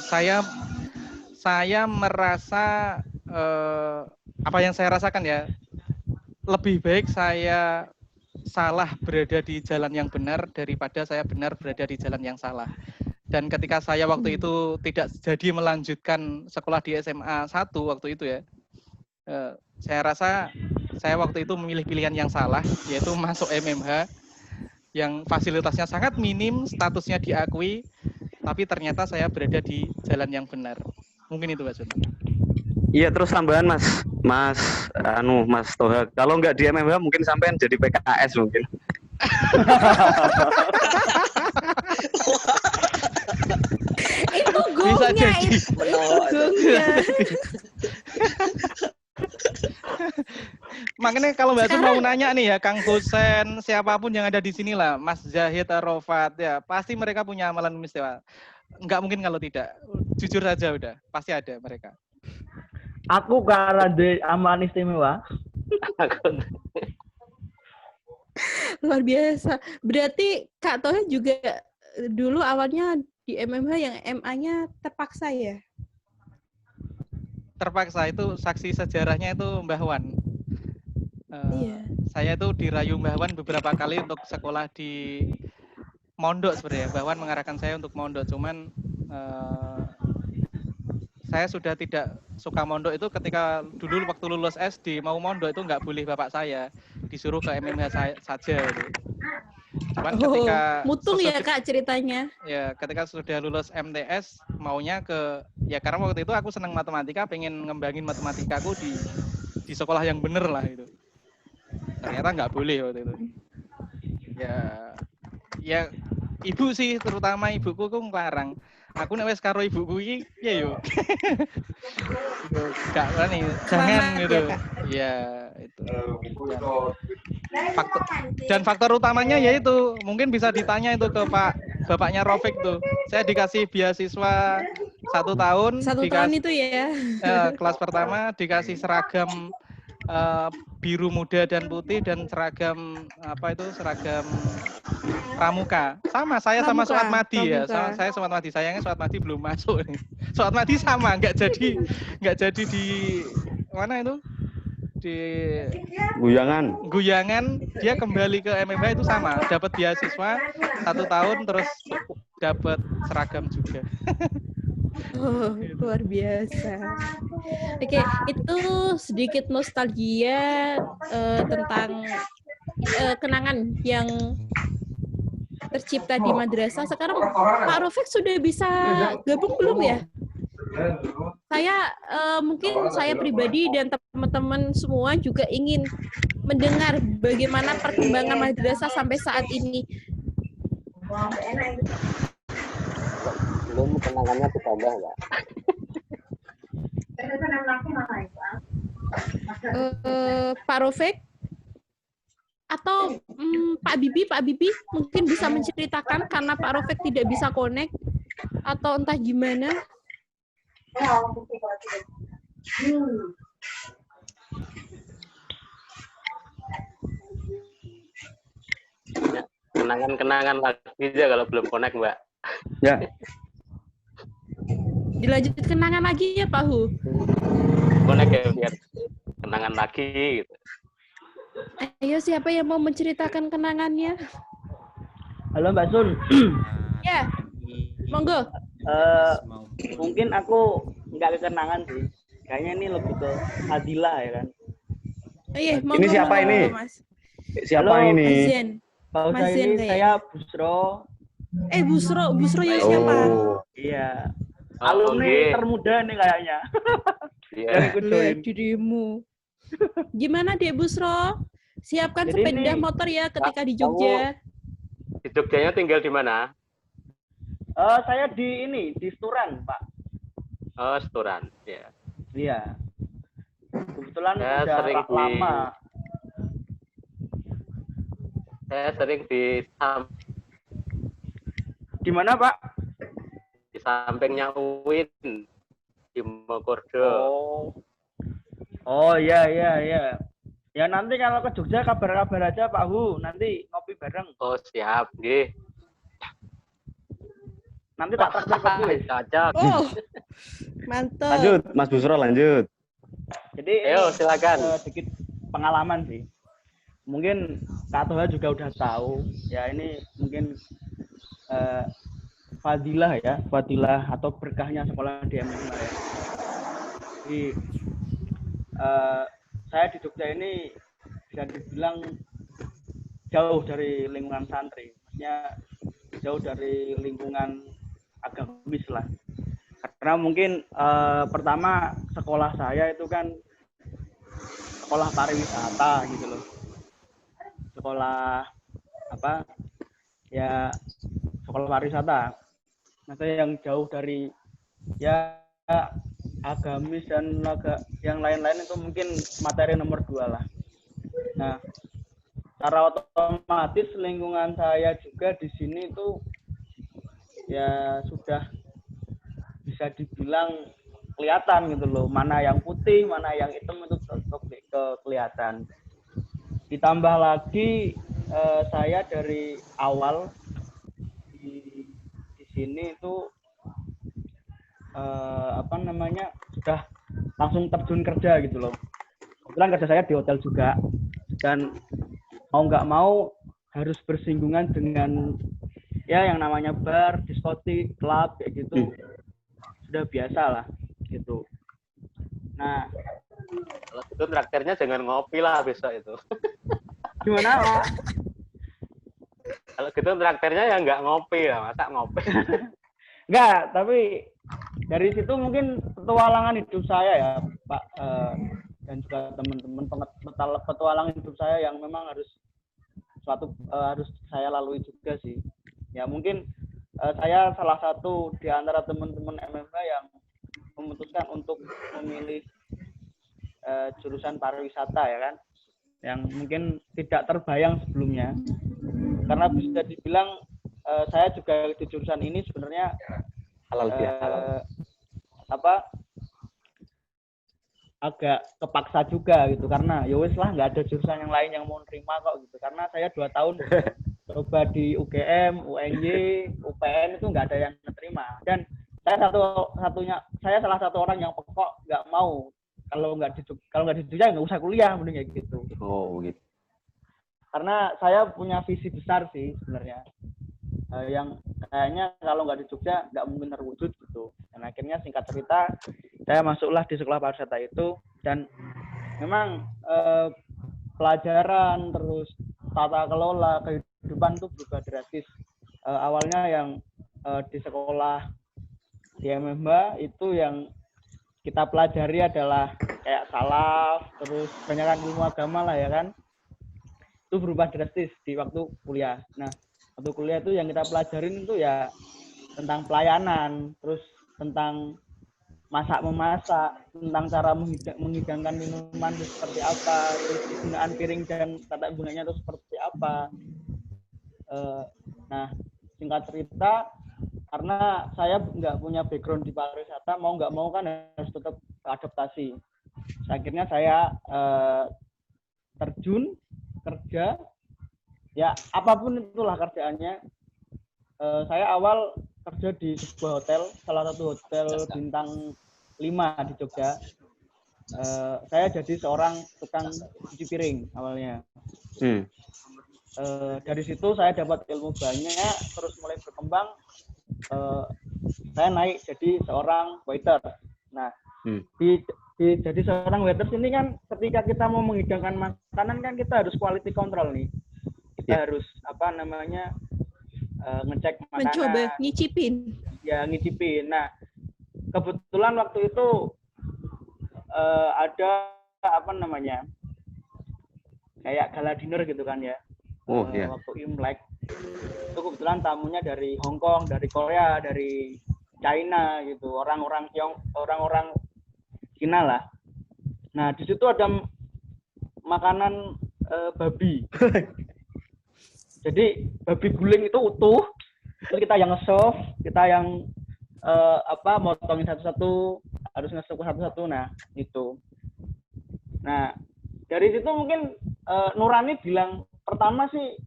saya merasa apa yang saya rasakan ya, lebih baik saya salah berada di jalan yang benar daripada saya benar berada di jalan yang salah. Dan ketika saya waktu itu tidak jadi melanjutkan sekolah di SMA 1 waktu itu ya, saya rasa saya waktu itu memilih pilihan yang salah, yaitu masuk MMH yang fasilitasnya sangat minim, statusnya diakui, tapi ternyata saya berada di jalan yang benar. Mungkin itu Pak Sun. Iya, terus tambahan Mas Toha, kalau nggak di MMH mungkin sampean jadi PKS mungkin. Itu Bisa gongnya, jadi. itu gongnya. Makanya kalau Mbak Sun mau nanya nih ya, Kang Husen, siapapun yang ada di sini lah, Mas Zahid, Arofat, ya pasti mereka punya amalan istimewa. Nggak mungkin kalau tidak. Jujur saja udah, pasti ada mereka. Aku karena di amalan istimewa. Luar biasa. Berarti Kak Toha juga dulu awalnya di MMH yang MA-nya terpaksa ya? Terpaksa, itu saksi sejarahnya itu Mbah Wan. Iya. Saya itu dirayu Mbah Wan beberapa kali untuk sekolah di mondok sebenarnya. Mbah Wan mengarahkan saya untuk mondok, cuman saya sudah tidak suka mondok itu ketika dulu waktu lulus SD mau mondok itu nggak boleh bapak saya, disuruh ke MMH saja itu. Cuman ketika mutung ya Kak ceritanya. Ya, ketika sudah lulus MTS maunya ke ya karena waktu itu aku senang matematika, pengen ngembangin matematikaku di sekolah yang bener lah itu. Ternyata nggak boleh waktu itu. Ya ibu sih, terutama ibuku kok ngelarang. Aku nek wis karo ibuku iki ya yo. Enggak berani, jangan gitu. Ya, itu. Dan faktor utamanya yaitu mungkin bisa ditanya itu ke bapaknya Rofik tuh. Saya dikasih beasiswa 1 tahun. 1 tahun itu ya. Kelas pertama dikasih seragam biru muda dan putih dan seragam seragam pramuka. Sama saya pramuka, sama Suat Madi ya. Saya Suat Madi, sayangnya Suat Madi belum masuk nih. Suat Madi sama nggak jadi di mana itu? Di Guyangan dia kembali ke MMH itu sama, dapat beasiswa 1 tahun terus dapat seragam juga. Oh, luar biasa. Oke, itu sedikit nostalgia tentang kenangan yang tercipta di madrasah. Sekarang Pak Rofik sudah bisa gabung belum ya? Saya mungkin saya pribadi dan teman-teman semua juga ingin mendengar bagaimana perkembangan madrasah sampai saat ini. Belum, kenangannya ditambah nggak? Pak Rofik atau Pak Bibi mungkin bisa menceritakan karena Pak Rofik tidak bisa connect atau entah gimana. Kenangan lagi aja kalau belum connect, Mbak. Ya. Dilanjut kenangan lagi ya Pak Hu. Konek ya biar kenangan lagi gitu. Ayo siapa yang mau menceritakan kenangannya? Halo Mbak Sun. Ya, monggo. Mungkin aku nggak kekenangan sih. Kayaknya ini lebih ke Fadilah ya kan. Oh, iya, monggo, Ini siapa monggo, ini? monggo, Mas. Siapa Halo, ini? Mas Zen. Kalau Mas saya Zen ini kayak. saya Busro. Busro ya siapa? Oh, Iya. Oh, Alumni oke. termuda nih kayaknya. Iya. Yang ikut join. Lihat dirimu. Gimana Dek Busro? Siapkan Jadi sepeda ini, motor ya ketika di kamu- Jogja. Di Jogjanya tinggal di mana? Saya di Sturan, Pak. Oh, Sturan. Ya. Iya. Kebetulan Saya udah sering lama. Saya sering Di mana, Pak? di sampingnya UIN di Mokordo. Oh, iya. Ya nanti kalau ke Jogja kabar-kabar aja Pak Hu, nanti ngopi bareng. Oh, siap, nggih. Nanti tak traktir kopi wis. Cocok. Oh, mantap. lanjut, Mas Busro lanjut. Jadi Ayo, ini, silakan. sedikit pengalaman sih. Mungkin Kak Toha juga udah tahu. Ya ini mungkin fadilah atau berkahnya sekolah di MMA ya. Jadi saya di Jogja ini bisa dibilang jauh dari lingkungan santri, maksudnya jauh dari lingkungan agamis lah. Karena mungkin pertama sekolah saya itu kan sekolah pariwisata gitu loh. Sekolah apa? Ya sekolah pariwisata. Maksudnya yang jauh dari ya agamis dan yang lain-lain itu mungkin materi nomor 2 lah. Nah, secara otomatis lingkungan saya juga di sini itu ya sudah bisa dibilang kelihatan gitu loh, mana yang putih, mana yang hitam itu kelihatan. Ditambah lagi saya dari awal di sini itu sudah langsung terjun kerja gitu loh. Kebetulan kerja saya di hotel juga, dan mau nggak mau harus bersinggungan dengan ya yang namanya bar, diskotik, klub kayak gitu. Sudah biasa lah gitu. Nah, Kalau gitu traktirnya jangan ngopi lah besok itu. gimana Pak? Kalau gitu traktirnya ya nggak ngopi lah, masa ngopi. Enggak, tapi dari situ mungkin petualangan hidup saya ya Pak, dan juga teman-teman petualangan hidup saya yang memang harus saya lalui juga sih. Ya mungkin saya salah satu di antara teman-teman MMA yang memutuskan untuk memilih jurusan pariwisata ya kan, yang mungkin tidak terbayang sebelumnya, karena bisa dibilang saya juga di jurusan ini sebenarnya Halal bihalal. agak kepaksa juga gitu, karena ya wis lah nggak ada jurusan yang lain yang mau nerima kok gitu, karena saya 2 tahun coba di UGM, UNY, UPN itu nggak ada yang menerima, dan saya salah satu orang yang pokok nggak mau, kalau nggak di Jogja nggak usah kuliah mending kayak gitu. Oh, gitu. Karena saya punya visi besar sih sebenarnya, yang kayaknya kalau nggak di Jogja nggak mungkin terwujud gitu. Dan akhirnya singkat cerita saya masuklah di sekolah pariwisata itu, dan memang pelajaran terus tata kelola kehidupan itu berubah drastis. Awalnya yang di sekolah di MMA itu yang kita pelajari adalah kayak salaf, terus banyakan ilmu agama lah ya kan. Itu berubah drastis di waktu kuliah. Nah, waktu kuliah itu yang kita pelajarin itu ya tentang pelayanan, terus tentang masak-memasak, tentang cara menghidangkan minuman itu seperti apa, terus penggunaan piring dan tata gunanya itu seperti apa. Nah, singkat cerita, karena saya nggak punya background di pariwisata, mau nggak mau kan harus tetap adaptasi. Akhirnya saya terjun kerja, ya apapun itulah kerjaannya. Saya awal kerja di sebuah hotel, salah satu hotel bintang 5 di Jogja. Saya jadi seorang tukang cuci piring awalnya. Dari situ saya dapat ilmu banyak, terus mulai berkembang. Saya naik jadi seorang waiter. Nah, jadi seorang waiter ini kan ketika kita mau menghidangkan makanan kan kita harus quality control nih. Kita harus ngecek makanan. Mencoba ngicipin. Ya, ngicipin. Nah, kebetulan waktu itu ada kayak gala dinner gitu kan ya. Waktu Imlek. Itu kebetulan tamunya dari Hong Kong, dari Korea, dari China gitu, orang-orang Cina lah. Nah, di situ ada makanan babi. Jadi babi guling itu utuh, terus kita yang nge-serve, kita yang motongin satu-satu, harus nge-serve satu-satu. Nah, itu. Nah, dari situ mungkin Nurani pertama sih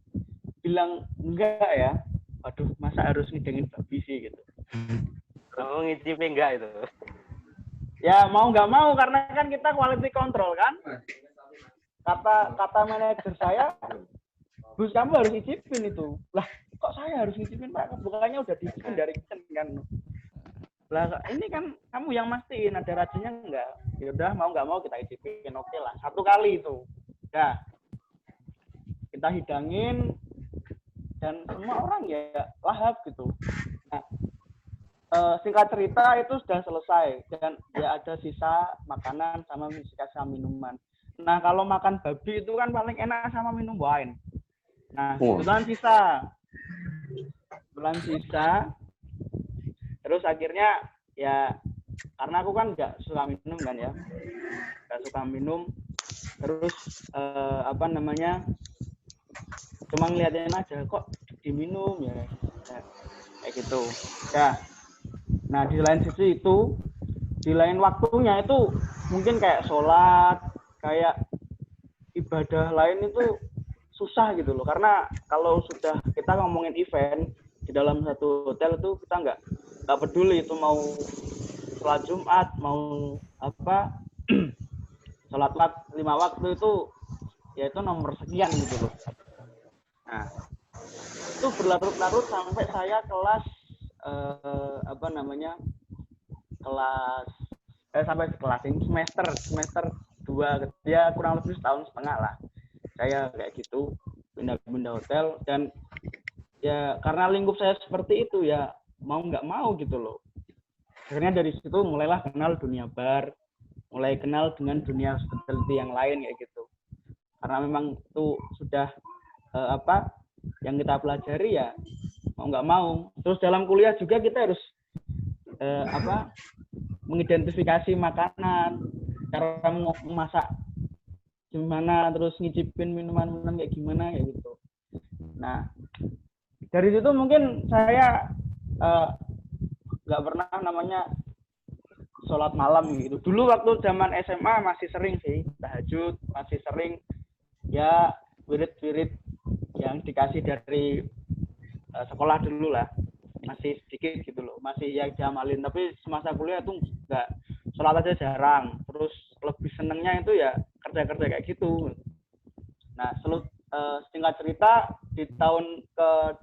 bilang enggak ya. Waduh, masa harus ngidengin babi sih gitu. Kamu ngicipin enggak itu? Ya mau nggak mau karena kan kita quality control kan. Kata manajer saya, Gus kamu harus ngicipin itu. Lah kok saya harus ngicipin Pak? Bukannya udah diizin dari kitchen kan. Lah ini kan kamu yang mastiin ada racunnya enggak. Ya udah mau nggak mau kita icipin, oke lah. 1 kali itu. Nah, kita hidangin dan semua orang ya lahap gitu. Nah, singkat cerita itu sudah selesai dan ya ada sisa makanan sama sisa minuman. Nah, kalau makan babi itu kan paling enak sama minum wine. Nah, kebetulan sisa. Terus akhirnya ya karena aku kan nggak suka minum kan ya. Nggak suka minum. Terus cuma ngeliatin aja kok diminum ya. Kayak gitu. Ya. Nah, di lain sisi itu, di lain waktunya itu mungkin kayak sholat, kayak ibadah lain itu susah gitu loh. Karena kalau sudah kita ngomongin event di dalam satu hotel itu kita nggak peduli itu mau sholat Jumat, mau sholat 5 waktu itu, ya itu nomor sekian gitu loh. Nah, itu berlarut-larut sampai saya kelas semester 2 ya kurang lebih 1,5 tahun lah saya kayak gitu pindah-pindah hotel dan ya karena lingkup saya seperti itu ya mau nggak mau gitu loh. Akhirnya dari situ mulailah kenal dunia bar, mulai kenal dengan dunia hospitality yang lain kayak gitu karena memang itu sudah yang kita pelajari ya mau nggak mau. Terus dalam kuliah juga kita harus mengidentifikasi makanan, cara memasak gimana, terus ngicipin minuman kayak gimana kayak gitu. Nah, dari situ mungkin saya nggak pernah sholat malam gitu. Dulu waktu zaman SMA masih sering sih tahajud, masih sering ya wirid-wirid yang dikasih dari sekolah dulu lah, masih sedikit gitu loh, masih yang diamalin. Tapi semasa kuliah itu enggak, sholat aja jarang. Terus lebih senengnya itu ya kerja-kerja kayak gitu. Nah, singkat cerita di tahun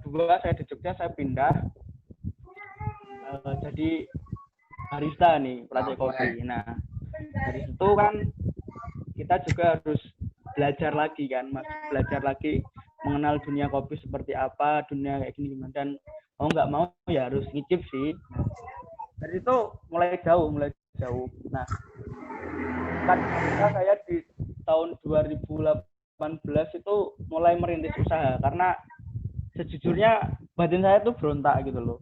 kedua saya di Jogja saya pindah jadi barista nih, pelacak kopi. Nah, dari situ kan kita juga harus belajar lagi kan, belajar lagi mengenal dunia kopi seperti apa, dunia kayak gini gimana, dan mau nggak mau ya harus ngicip sih. Dari itu mulai jauh. Nah, kan saya di tahun 2018 itu mulai merintis usaha karena sejujurnya batin saya tuh berontak gitu loh.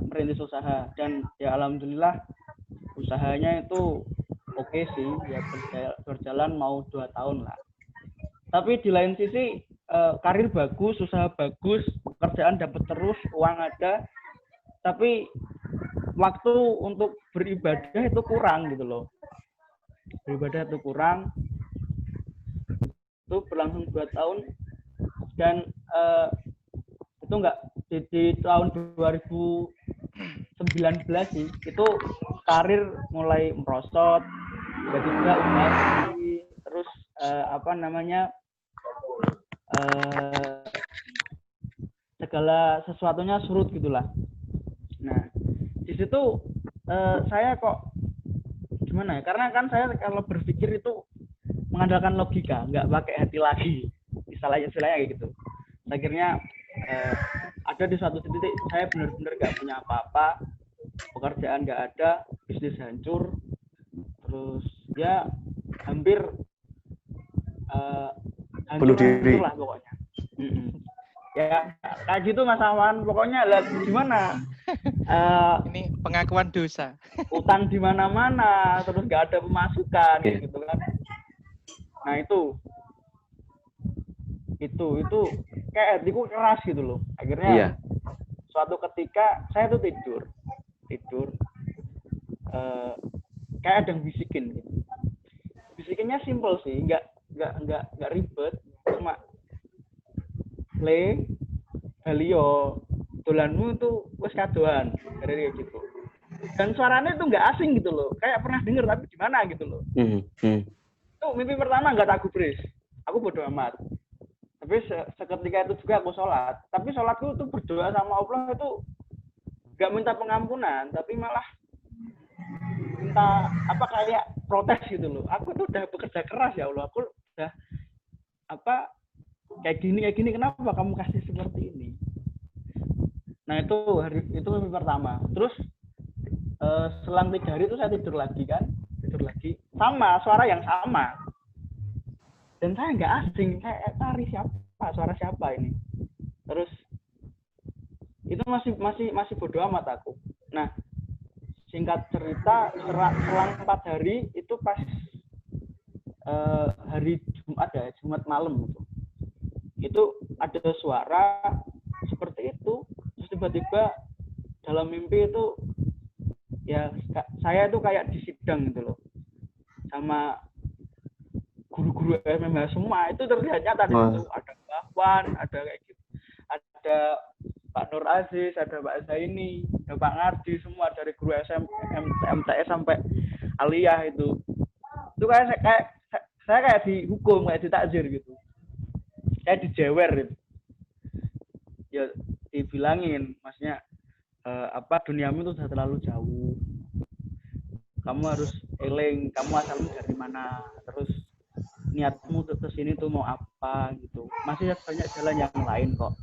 Merintis usaha dan ya alhamdulillah usahanya itu oke sih, ya berjalan mau 2 tahun lah. Tapi di lain sisi karir bagus, usaha bagus, pekerjaan dapat terus, uang ada, tapi waktu untuk beribadah itu kurang gitu loh. Beribadah itu kurang. Itu berlangsung 2 tahun dan itu enggak di tahun 2019 sih itu karir mulai merosot, tiba-tiba umat terus segala sesuatunya surut gitulah. Nah di situ saya kok gimana ya, karena kan saya kalau berpikir itu mengandalkan logika, nggak pakai hati lagi, istilahnya kayak gitu. Akhirnya ada di suatu titik saya benar-benar nggak punya apa-apa, pekerjaan nggak ada, bisnis hancur, terus ya hampir bunuh diri lah pokoknya. Ya kayak gitu Mas Awan, pokoknya lah gimana Ini pengakuan dosa. utang di mana-mana, terus nggak ada pemasukan gitu kan. Nah itu kayak hatiku keras gitu loh. Akhirnya suatu ketika saya tuh tidur kayak ada yang bisikin gitu. Bisikinnya simple sih, nggak ribet, cuma le Halio dolanmu tuh wes kadoan kayak gitu. Dan suaranya tuh nggak asing gitu loh, kayak pernah denger tapi gimana gitu loh. Itu mimpi pertama nggak tak gubris, aku bodo amat. Tapi seketika itu juga aku sholat, tapi sholatku tuh berdoa sama Allah itu nggak minta pengampunan, tapi malah minta kayak protes gitu loh. Aku tuh udah bekerja keras ya Allah, aku udah kayak gini kenapa kamu kasih seperti ini. Nah itu mimpi pertama. Terus selang 3 hari itu saya tidur lagi sama suara yang sama, dan saya nggak asing, kayak tari suara siapa ini. Terus itu masih bodo amat aku. Nah singkat cerita selang 4 hari itu pas hari Jumat malam itu ada suara seperti itu. Terus tiba-tiba dalam mimpi itu ya saya itu kayak disidang gitu loh sama guru-guru MMA semua. Itu terlihatnya tadi itu ada Mbak Wan, ada kayak gitu, ada Pak Nur Aziz, ada Pak Zaini, ada Pak Ngardi, semua dari guru MTS sampai aliyah itu saya kayak dihukum, kayak ditakzir gitu, kayak dijewer gitu. Ya dibilangin, maksudnya duniamu itu sudah terlalu jauh, kamu harus eling, kamu asalmu dari mana, terus niatmu ke sini tuh mau apa gitu, masih banyak jalan yang lain kok.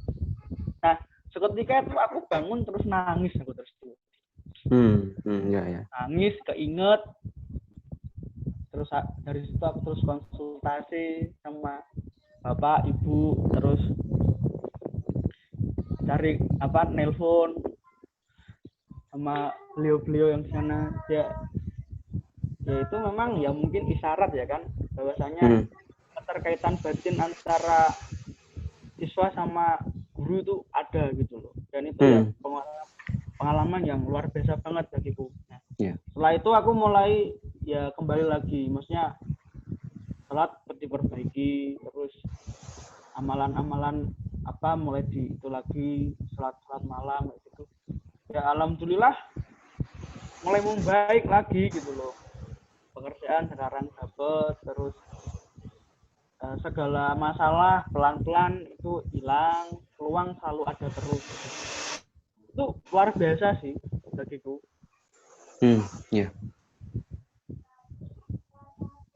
Nah seketika itu aku bangun terus nangis, aku terus nangis, keinget. Terus dari situ aku terus konsultasi sama bapak ibu, terus cari nelpon sama beliau yang di sana. Ya itu memang ya mungkin isyarat ya kan, bahwasanya keterkaitan batin antara siswa sama guru itu ada gitu loh. Dan itu ya pengalaman yang luar biasa banget bagiku. Nah, setelah itu aku mulai ya kembali lagi, maksudnya sholat diperbaiki, terus amalan-amalan mulai itu lagi, sholat malam gitu. Ya alhamdulillah mulai membaik lagi gitu loh. Pekerjaan sekarang dapat, terus segala masalah pelan-pelan itu hilang, peluang selalu ada terus. Itu luar biasa sih bagiku.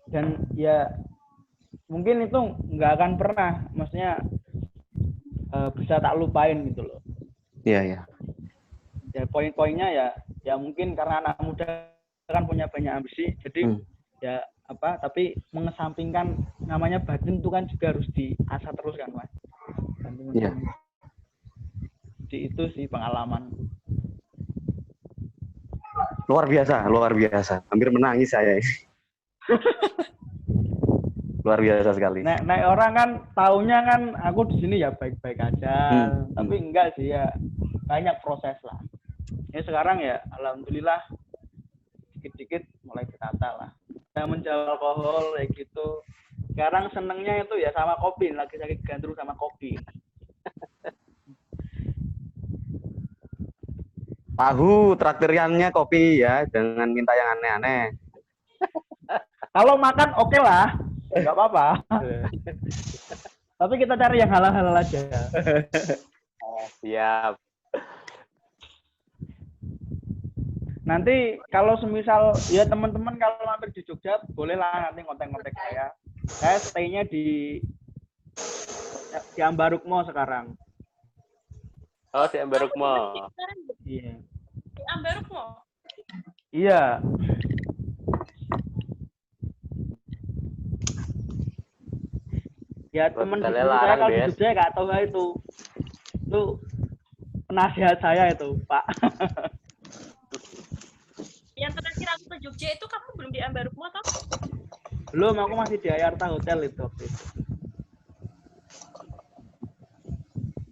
Dan ya mungkin itu nggak akan pernah, maksudnya bisa tak lupain gitu loh. Ya poin-poinnya ya mungkin karena anak muda kan punya banyak ambisi, jadi ya tapi mengesampingkan namanya batin itu kan juga harus diasah terus kan Mas. Jadi itu sih pengalaman. Luar biasa, hampir menangis saya. Luar biasa sekali. Nah orang kan taunya kan aku di sini ya baik-baik aja, tapi enggak sih, ya banyak proses lah. Ini sekarang ya alhamdulillah dikit-dikit mulai ditata lah. Saya menjual alkohol kayak gitu. Sekarang senengnya itu ya sama kopi, lagi sakit gandrung sama kopi. Tahu traktirnya kopi ya, jangan minta yang aneh-aneh. Kalau makan oke lah, nggak apa-apa. Tapi kita cari yang halal-halal aja. Siap. Nanti kalau semisal ya teman-teman kalau mampir di Jogja bolehlah nanti kontak-kontak saya. Saya stay-nya di Ambarukmo sekarang. Oh, di Ambarukmo. Iya. Di Ambarukmo. Iya. Ya teman di Hotelnya sini saya larang, kalau di Des. Jogja nggak tahu nggak itu. Itu penasihat saya itu, Pak. Yang terakhir aku ke Jogja itu kamu belum di Ambarukmo atau? Belum, aku masih di Ayarta Hotel itu waktu itu.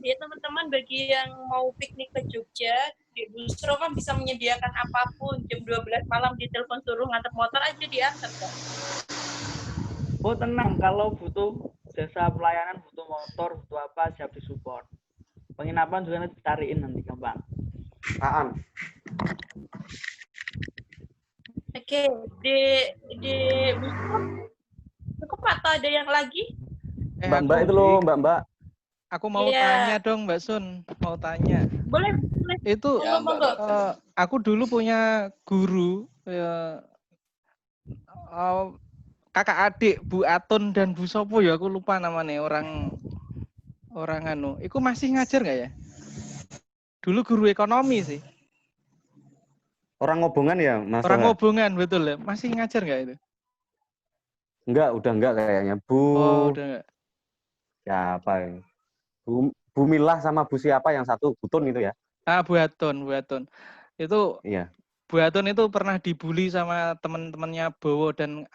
Ya teman-teman bagi yang mau piknik ke Jogja, di Busro kan bisa menyediakan apapun. Jam 12 malam ditelepon suruh nganter motor aja diantar kan. Oh tenang, kalau butuh jasa pelayanan, butuh motor, butuh apa, siap disupport. Penginapan juga nanti cariin nanti gampang. Apaan? Oke, di Busro cukup atau ada yang lagi? Mbak-mbak itu loh, mbak-mbak. Aku mau Iya. tanya dong Mbak Sun, mau tanya. Boleh. Itu Ya, Mbak. aku dulu punya guru kakak adik Bu Atun dan Bu Sopo ya, aku lupa namanya orang anu. Iku masih ngajar nggak ya? Dulu guru ekonomi sih. Orang Ngobongan ya, Mas? Orang Toha? Ngobongan betul ya. Masih ngajar nggak itu? Enggak, udah enggak kayaknya. Oh, udah nggak. Siapa ya? Bu Milah sama Bu siapa yang satu Butun itu ya? Ah, Bu Atun. Itu Iya. Bu Atun itu pernah dibully sama teman-temannya Bowo dan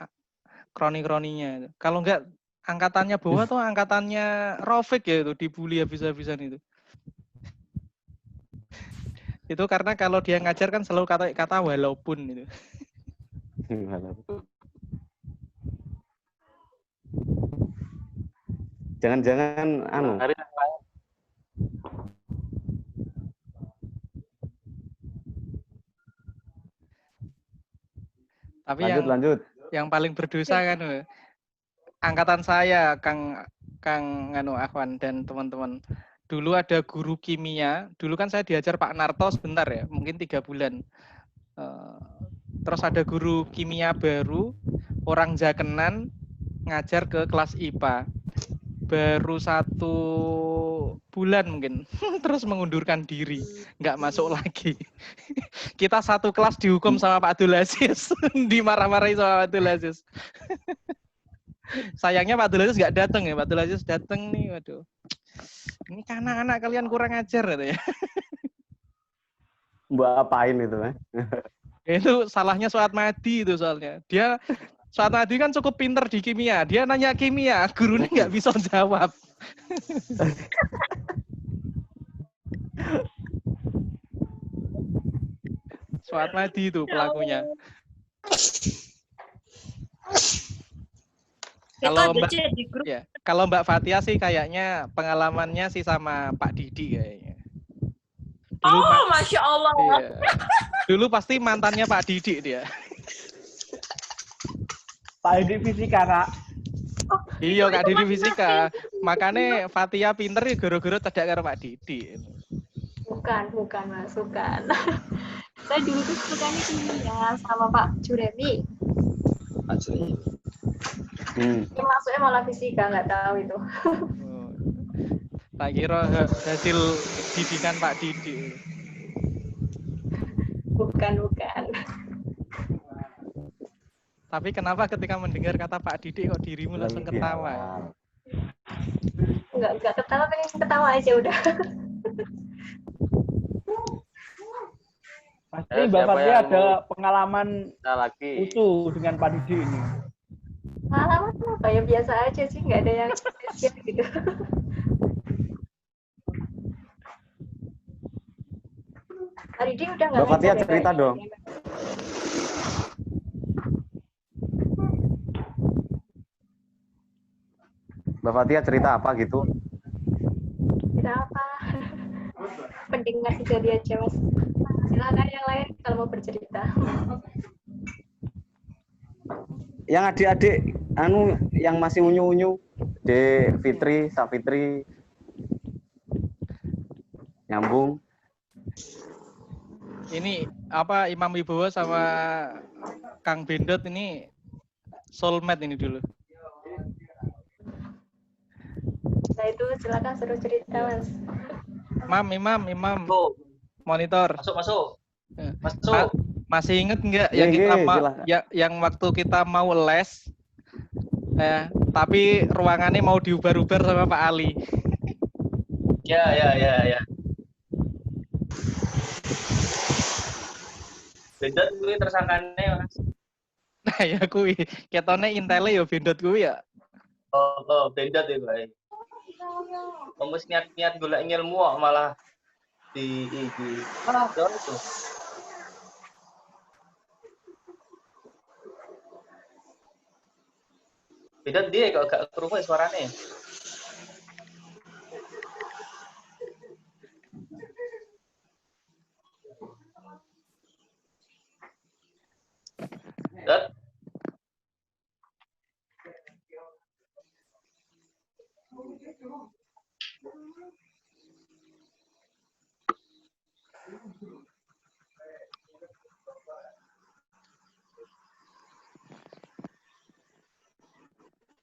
kroni-kroninya. Kalau enggak angkatannya Bowo atau angkatannya Rofik ya itu dibully habis-habisan itu. Itu karena kalau dia ngajar kan selalu kata walaupun itu. Jangan-jangan anu. Hari Tapi Lanjut. yang paling berdosa kan angkatan saya Kang Ahwan dan teman-teman. Dulu ada guru kimia. Dulu kan saya diajar Pak Narto sebentar ya, mungkin 3 bulan. Terus ada guru kimia baru, orang Jakenan, ngajar ke kelas IPA. Baru 1 bulan mungkin, terus mengundurkan diri, nggak masuk lagi. Kita satu kelas dihukum sama Pak Abdul Aziz, dimarah-marahi sama Pak Abdul Aziz. Sayangnya Pak Abdul Aziz nggak datang ya, Pak Abdul Aziz datang nih, waduh. Ini anak-anak kalian kurang ajar katanya. Mbak apain itu, Itu salahnya Suat Madi itu soalnya. Dia Suat Madi kan cukup pinter di kimia. Dia nanya kimia, gurunya nggak bisa jawab. Suat Madi itu pelakunya. Kalau Mbak Fatia sih kayaknya pengalamannya sih sama Pak Didi kayaknya. Dulu, Masya Allah. Iya. Dulu pasti mantannya Pak Didi dia. Pak Didi fisika, Kak. Iya, Kak Didi fisika. Makanya Fatia pinter ya gara-gara cedak karo Pak Didi. Bukan Mas, bukan. Saya dulu tuh sukanya kimia sama Pak Juremi. Pak Juremi. Ini masuknya malah fisika, nggak tahu itu. Tak kira hasil didikan Pak Didi. Bukan. Tapi kenapa ketika mendengar kata Pak Didi kok dirimu langsung ketawa? Enggak ketawa, pengen ketawa aja udah. Pasti Mbak Fatia ada pengalaman utuh dengan Pak Didi ini. Pengalaman apa ya, biasa aja sih, nggak ada yang spesial gitu. Pak Didi udah nggak Mbak Fatia ngajar ya, cerita Pak? dong. Mbak Fatia cerita apa gitu? Cerita apa? Pendengar sejati aja, Mas. silakan yang lain kalau mau bercerita. Yang adik-adik yang masih unyu-unyu, De Fitri, Safitri, nyambung. Ini apa Imam Wibowo sama Kang Bendot ini soulmate ini dulu. Nah itu silakan suruh cerita Mas. Imam, Masuk, monitor. masuk. Masih inget nggak Iya, yang kita silakan. yang waktu kita mau les, tapi ruangannya mau diubar-ubar sama Pak Ali. Ya. Bendot kuwi tersangkane, Mas. Nah ya kuwi, ketone intele ya Bendot kuwi ya. Oh, Bendot itu, Pak. Kamu niat-niat golek ilmu kok malah di malah itu. Bendot dia kok gak krungu suarane. Dot.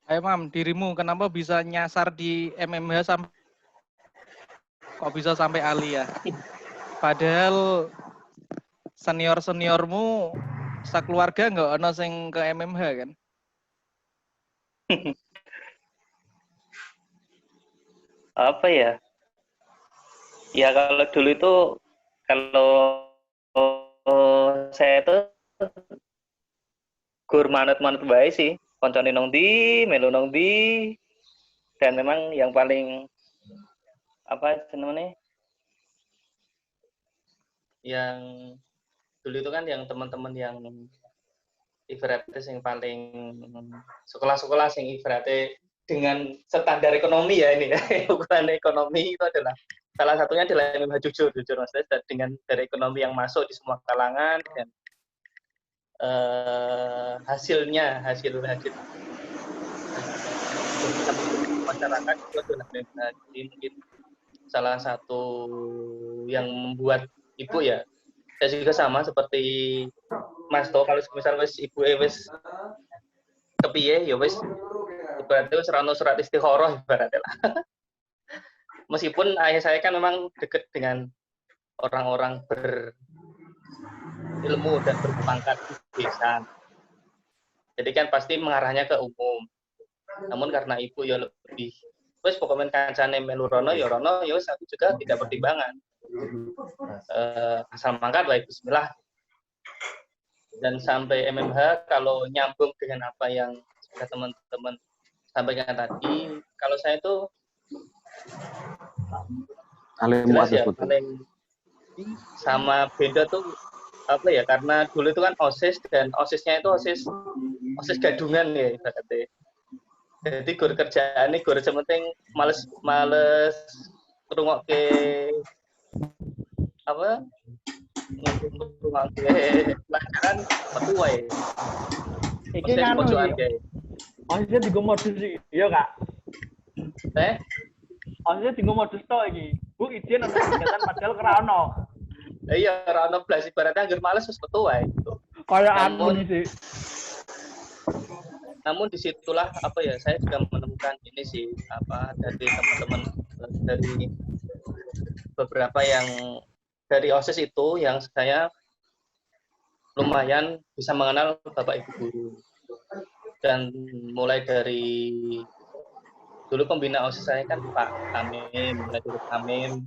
Ayo Mam, dirimu kenapa bisa nyasar di MMH kok bisa sampai Ali ya? Padahal seniormu sekeluarga nggak ono sing ke MMH kan? Apa ya? Ya kalau dulu itu kalau saya itu gur manut-manut bae sih. Koncone nang ndi, melu nang ndi. Dan memang yang paling apa namanya? Yang dulu itu kan yang teman-teman yang ibaratnya yang paling sekolah-sekolah yang ibaratnya dengan standar ekonomi ya ini ya, ukuran ekonomi itu adalah salah satunya adalah MMH jujur maksudnya dengan dari ekonomi yang masuk di semua kalangan dan hasil masyarakat itu adalah jadi mungkin salah satu yang membuat ibu ya saya juga sama seperti Mas To kalau misalnya ibu wis kepiye ya wis ibaratnya serano surat istikharah ibaratnya lah. Meskipun ayah saya kan memang dekat dengan orang-orang berilmu dan berpangkat di desa. Jadi kan pasti mengarahnya ke umum. Namun karena ibu ya lebih wis pokoknya kancane melu rono ya wis aku juga tidak pertimbangan. Asal mangkat baik bismillah. Dan sampai MMH kalau nyambung dengan apa yang sudah teman-teman sampaikan tadi, kalau saya itu jelas ya paling sama beda tuh apa ya, karena dulu itu kan OSIS dan OSISnya itu OSIS gadungan ya ibaratnya. Jadi guru kerjaan ini guru sementing males ngrungokke apa ngrungokke pelajaran metu wae. Iki nganu iki. Maksudnya digo modus iki, iya Kak? Maksudnya digo modus tok iki. Bu izin untuk kegiatan padahal kerana. Iya, kerana blas ibaratnya anggere males wis metu wae gitu. Kayak anu sih. Namun disitulah apa ya, saya juga menemukan ini sih apa dari teman-teman dari beberapa yang dari OSIS itu yang saya lumayan bisa mengenal Bapak Ibu guru. Dan mulai dari dulu pembina OSIS saya kan Pak Amim,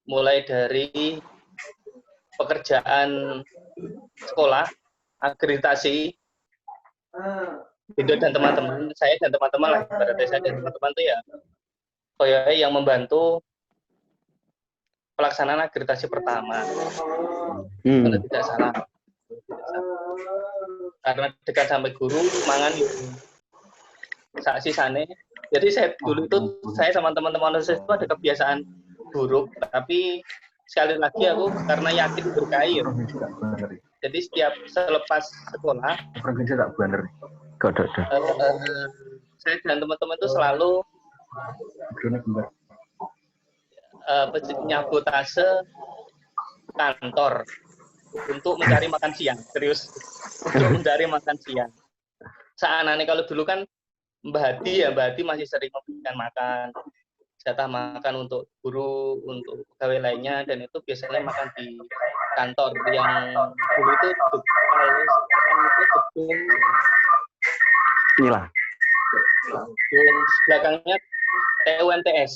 mulai dari pekerjaan sekolah, akreditasi, Bendot dan teman-teman, saya dan teman-teman lah, berarti saya dan teman-teman itu ya, yang membantu pelaksanaan akreditasi pertama, kalau tidak salah. Karena dekat sampai guru, mangan saat sisane. Jadi saya dulu itu saya sama teman-teman itu ada kebiasaan buruk, tapi sekali lagi aku karena yakin berkahi. Jadi setiap selepas sekolah, saya dan teman-teman itu selalu nyabotase kantor untuk mencari makan siang, serius, untuk mencari makan siang. Seanaknya kalau dulu kan Mbak Hadi masih sering memberikan makan, jatah makan untuk guru, untuk pegawai lainnya, dan itu biasanya makan di kantor yang dulu itu gedung inilah belakangnya TUMTS.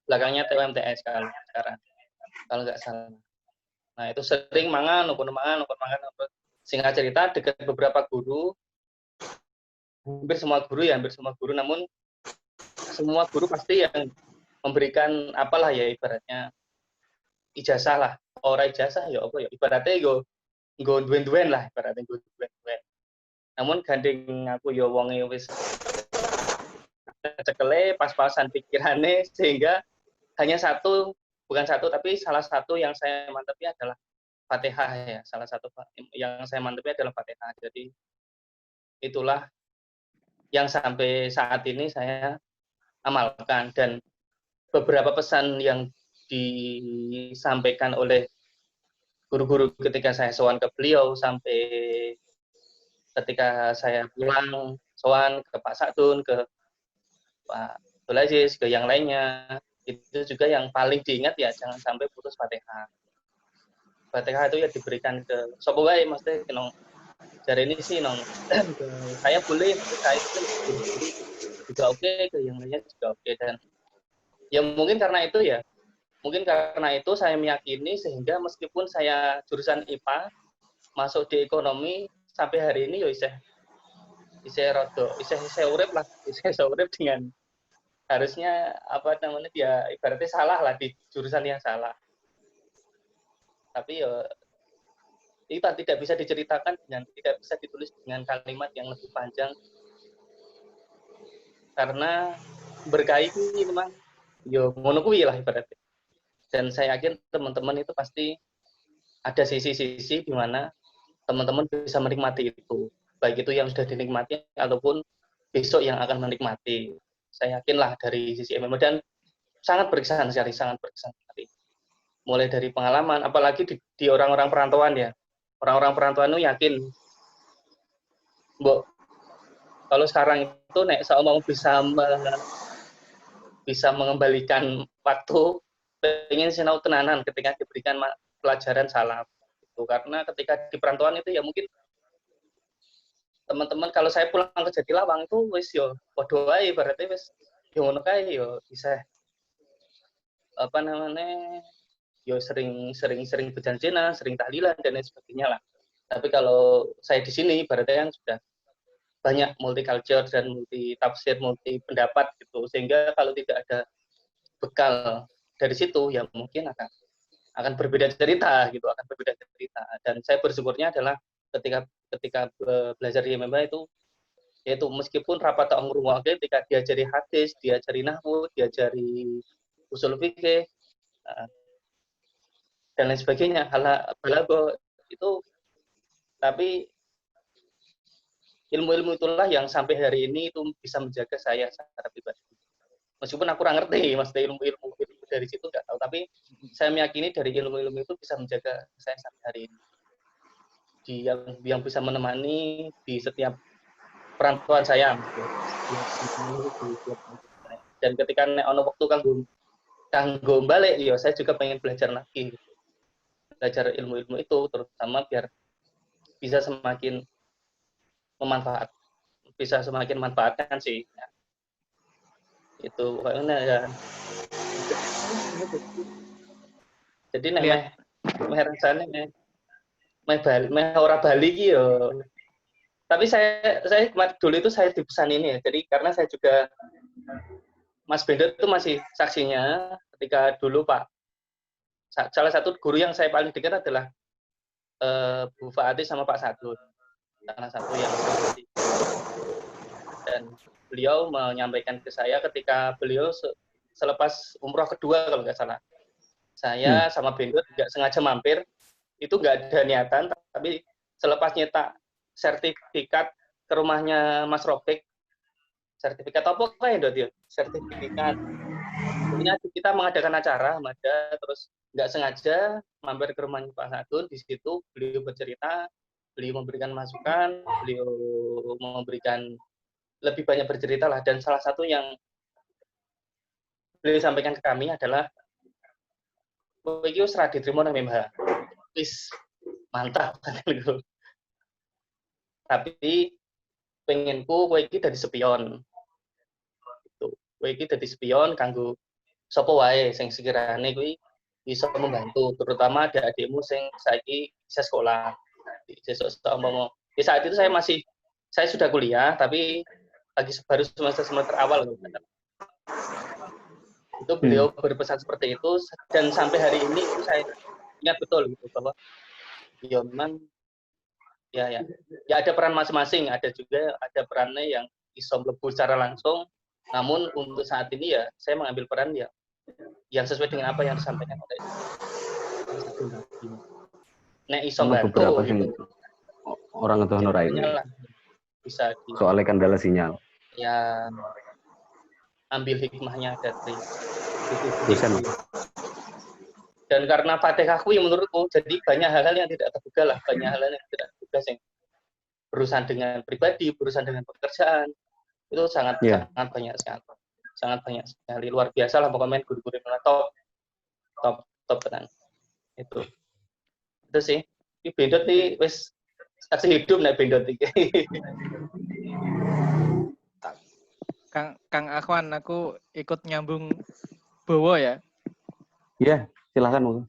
Belakangnya TUMTS sekarang, kalau nggak salah. Nah, itu sering mangan. Singkat cerita, dekat beberapa guru, hampir semua guru, namun semua guru pasti yang memberikan apalah ya, ibaratnya ijazah lah. Orang ijazah ya apa ya, ibaratnya go duen-duen lah, ibaratnya go duen-duen. Namun gandeng aku ya wonge wis cekele, pas-pasan pikirannya, sehingga hanya bukan satu, tapi salah satu yang saya mantepi adalah Fatihah ya. Salah satu yang saya mantepi adalah Fatihah. Jadi itulah yang sampai saat ini saya amalkan, dan beberapa pesan yang disampaikan oleh guru-guru ketika saya sowan ke beliau, sampai ketika saya pulang sowan ke Pak Sakdun, ke Pak Abdul ke yang lainnya, itu juga yang paling diingat ya, jangan sampai putus Fatihah. Fatihah itu ya diberikan ke sopo wae, maksudnya nong jari ini sih nong saya boleh, saya itu juga oke, ke yang lainnya juga oke. Dan ya mungkin karena itu saya meyakini, sehingga meskipun saya jurusan IPA masuk di ekonomi, sampai hari ini yo isih urip dengan harusnya apa namanya, dia ibaratnya salah lah di jurusan yang salah. Tapi ya itu tidak bisa diceritakan tidak bisa ditulis dengan kalimat yang lebih panjang, karena berkahi ini memang yo ngono kuwi lah ibaratnya. Dan saya yakin teman-teman itu pasti ada sisi-sisi di mana teman-teman bisa menikmati itu, baik itu yang sudah dinikmati ataupun besok yang akan menikmati. Saya yakinlah dari sisi MMA, dan sangat berkesan sekali. Mulai dari pengalaman, apalagi di orang-orang perantauan ya. Orang-orang perantauan itu yakin, Mbok, kalau sekarang itu nek seumpama bisa mengembalikan waktu, pengen sinau tenanan ketika diberikan pelajaran salah. Itu karena ketika di perantauan itu ya mungkin teman-teman, kalau saya pulang ke Jatilawang itu wis yo padha wae, berarti wis yo ngono kae, yo bisa apa namanya, yo sering berjanjian, sering tahlilan dan lain sebagainya lah. Tapi kalau saya di sini berarti yang sudah banyak multicultural dan multi tafsir, multi pendapat gitu, sehingga kalau tidak ada bekal dari situ ya mungkin akan berbeda cerita gitu, Dan saya bersyukurnya adalah ketika belajar di MMA itu, yaitu meskipun rapat tak ngrungokke, ketika diajari hadis, diajari nahwu, diajari usul fikih dan lain sebagainya, balago itu, tapi ilmu-ilmu itulah yang sampai hari ini itu bisa menjaga saya secara pribadi. Meskipun aku kurang ngerti maksudnya ilmu dari situ nggak tahu, tapi saya meyakini dari ilmu-ilmu itu bisa menjaga saya sampai hari ini. Yang bisa menemani di setiap perantauan saya. Dan ketika ono waktu kanggo balik, ya saya juga pengen belajar lagi. Belajar ilmu-ilmu itu terutama biar bisa semakin manfaatkan sih. Ya. Itu kayaknya ya. Jadi nek rasane meh ora Bali ki yo. Tapi saya dulu itu saya dipesan ini ya. Jadi karena saya juga Mas Bendo itu masih saksinya ketika dulu salah satu guru yang saya paling dekat adalah Bu Faati sama Pak Sadun. Salah satu yang dan beliau menyampaikan ke saya ketika beliau selepas umroh kedua kalau nggak salah. Saya sama Bendot nggak sengaja mampir, itu nggak ada niatan, tapi selepas nyetak sertifikat ke rumahnya Mas Robek, sertifikat apa kayak Dot ya? Sertifikat. Pokoknya kita mengadakan acara, terus nggak sengaja mampir ke rumahnya Pak Sadun, di situ beliau bercerita, beliau memberikan masukan, beliau memberikan lebih banyak bercerita lah, dan salah satu yang beliau sampaikan ke kami adalah kowe iki wis ra diterima nang MH. Wis mantap kan lho. Tapi pengenku kowe iki dadi spion. Gitu. Kowe iki dadi spion kanggo sapa wae sing sekirane kuwi bisa membantu, terutama adik-adikmu sing saiki bisa sekolah. Sesuk umpama di saat itu saya sudah kuliah tapi lagi baru semester awal gitu. Itu beliau berpesan seperti itu, dan sampai hari ini saya ingat betul gitu bahwa ya memang ya ada peran masing-masing, ada juga ada perannya yang bisa mlebu secara langsung, namun untuk saat ini ya saya mengambil peran ya yang sesuai dengan apa yang disampaikan oleh nek iso bantu beberapa sing orang itu honorai bisa soalnya kendala sinyal ya ambil hikmahnya dari dosen. Dan karena Fatihahku yang menurutku jadi banyak hal-hal yang tidak terduga lah, banyak hal yang tidak terduga yang berurusan dengan pribadi, berurusan dengan pekerjaan, itu sangat banyak sekali, luar biasa lah pokoknya guru-guru top tenan. Itu sih. Ini Bendot nih wis saksi hidup nek Bendot iki. Kang Akhwan, aku ikut nyambung Bowo ya. Iya, silakan mungkin.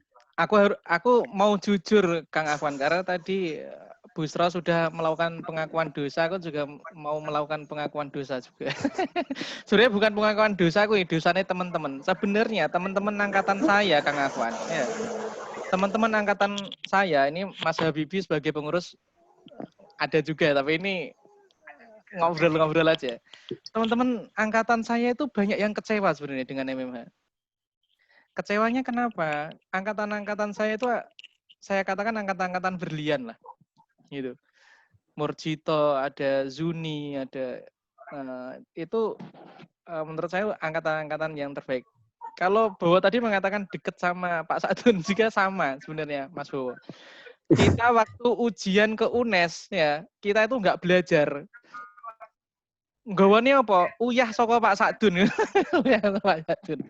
Aku mau jujur Kang Akhwan, karena tadi Busra sudah melakukan pengakuan dosa, aku juga mau melakukan pengakuan dosa juga. Sebenarnya bukan pengakuan dosa, aku dosanya teman-teman. Sebenarnya teman-teman angkatan saya Kang Akhwan, ya. Teman-teman angkatan saya ini Mas Habibi sebagai pengurus ada juga, tapi ini ngobrol-ngobrol aja. Teman-teman angkatan saya itu banyak yang kecewa sebenarnya dengan MMH. Kecewanya kenapa? Angkatan-angkatan saya itu saya katakan angkatan-angkatan berlian lah. Gitu. Murjito, ada Zuni, ada itu menurut saya angkatan-angkatan yang terbaik. Kalau Bowo tadi mengatakan dekat sama Pak Sadun juga sama sebenarnya Mas Bowo. Kita waktu ujian ke UNES ya, kita itu nggak belajar. Nggawane apa? Uyah saka Pak Sadun. Uyah saka Pak Sadun.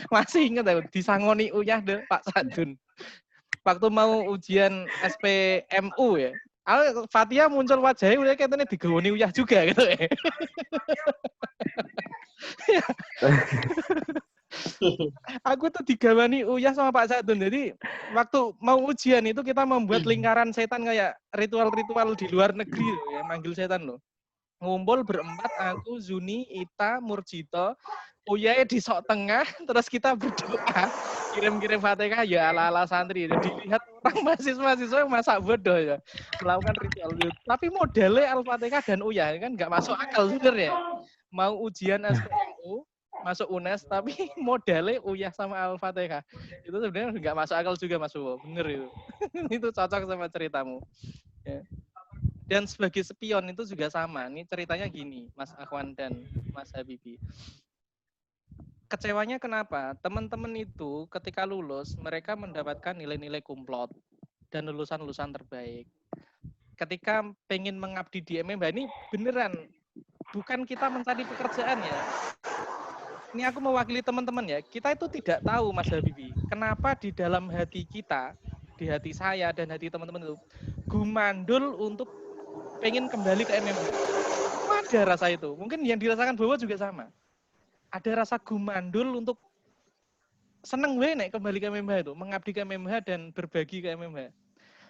Masih ingat aku disangoni uyah deh Pak Sadun. Waktu mau ujian SPMU ya. Fatia muncul wajahnya udah katanya digawoni uyah juga gitu ya. Aku tuh digawani uyah sama Pak Sadun. Jadi waktu mau ujian itu kita membuat lingkaran setan kayak ritual-ritual di luar negeri loh, ya manggil setan loh. Ngumpul berempat, aku, Zuni, Ita, Murjito, Uyae di sok tengah, terus kita berdoa, kirim-kirim Fatihah ya ala-ala santri. Jadi lihat orang mahasiswa yang masak bodoh ya, melakukan ritual itu. Tapi modelnya Al-Fatihah dan Uya kan nggak masuk akal sebenarnya. Mau ujian SPMU, masuk UNES, tapi modelnya Uya sama Al-Fatihah. Itu sebenarnya nggak masuk akal juga Mas Bowo, bener itu. Itu cocok sama ceritamu. Ya. Dan sebagai spion itu juga sama. Ini ceritanya gini, Mas Akhwan dan Mas Habibi. Kecewanya kenapa? Teman-teman itu ketika lulus, mereka mendapatkan nilai-nilai kumlot dan lulusan-lulusan terbaik. Ketika pengen mengabdi di MMH, ini beneran. Bukan kita mencari pekerjaan ya. Ini aku mewakili teman-teman ya. Kita itu tidak tahu, Mas Habibi, kenapa di dalam hati kita, di hati saya dan hati teman-teman itu, gumandul untuk pengen kembali ke MMH. Ada rasa itu. Mungkin yang dirasakan Bowo juga sama. Ada rasa gumandul untuk seneng gue nek kembali ke MMH itu, mengabdi ke MMH dan berbagi ke MMH.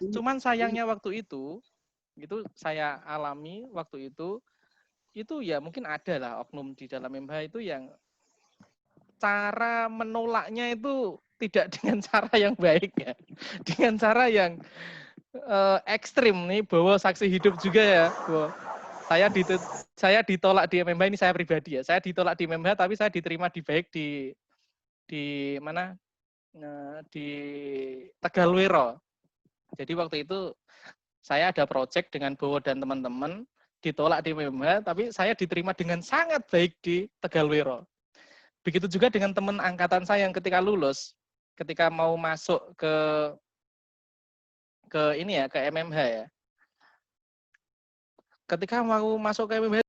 Cuman sayangnya waktu itu saya alami waktu itu ya mungkin ada lah oknum di dalam MMH itu yang cara menolaknya itu tidak dengan cara yang baik ya. Dengan cara yang ekstrim nih, Bowo saksi hidup juga ya, Bowo. Saya ditolak di MMH, ini saya pribadi ya. Saya ditolak di MMH tapi saya diterima di baik di mana? di Tegalwiro. Jadi waktu itu saya ada project dengan Bowo dan teman-teman, ditolak di MMH, tapi saya diterima dengan sangat baik di Tegalwiro. Begitu juga dengan teman angkatan saya yang ketika lulus, ketika mau masuk ke MMH ya. Ketika mau masuk ke MMH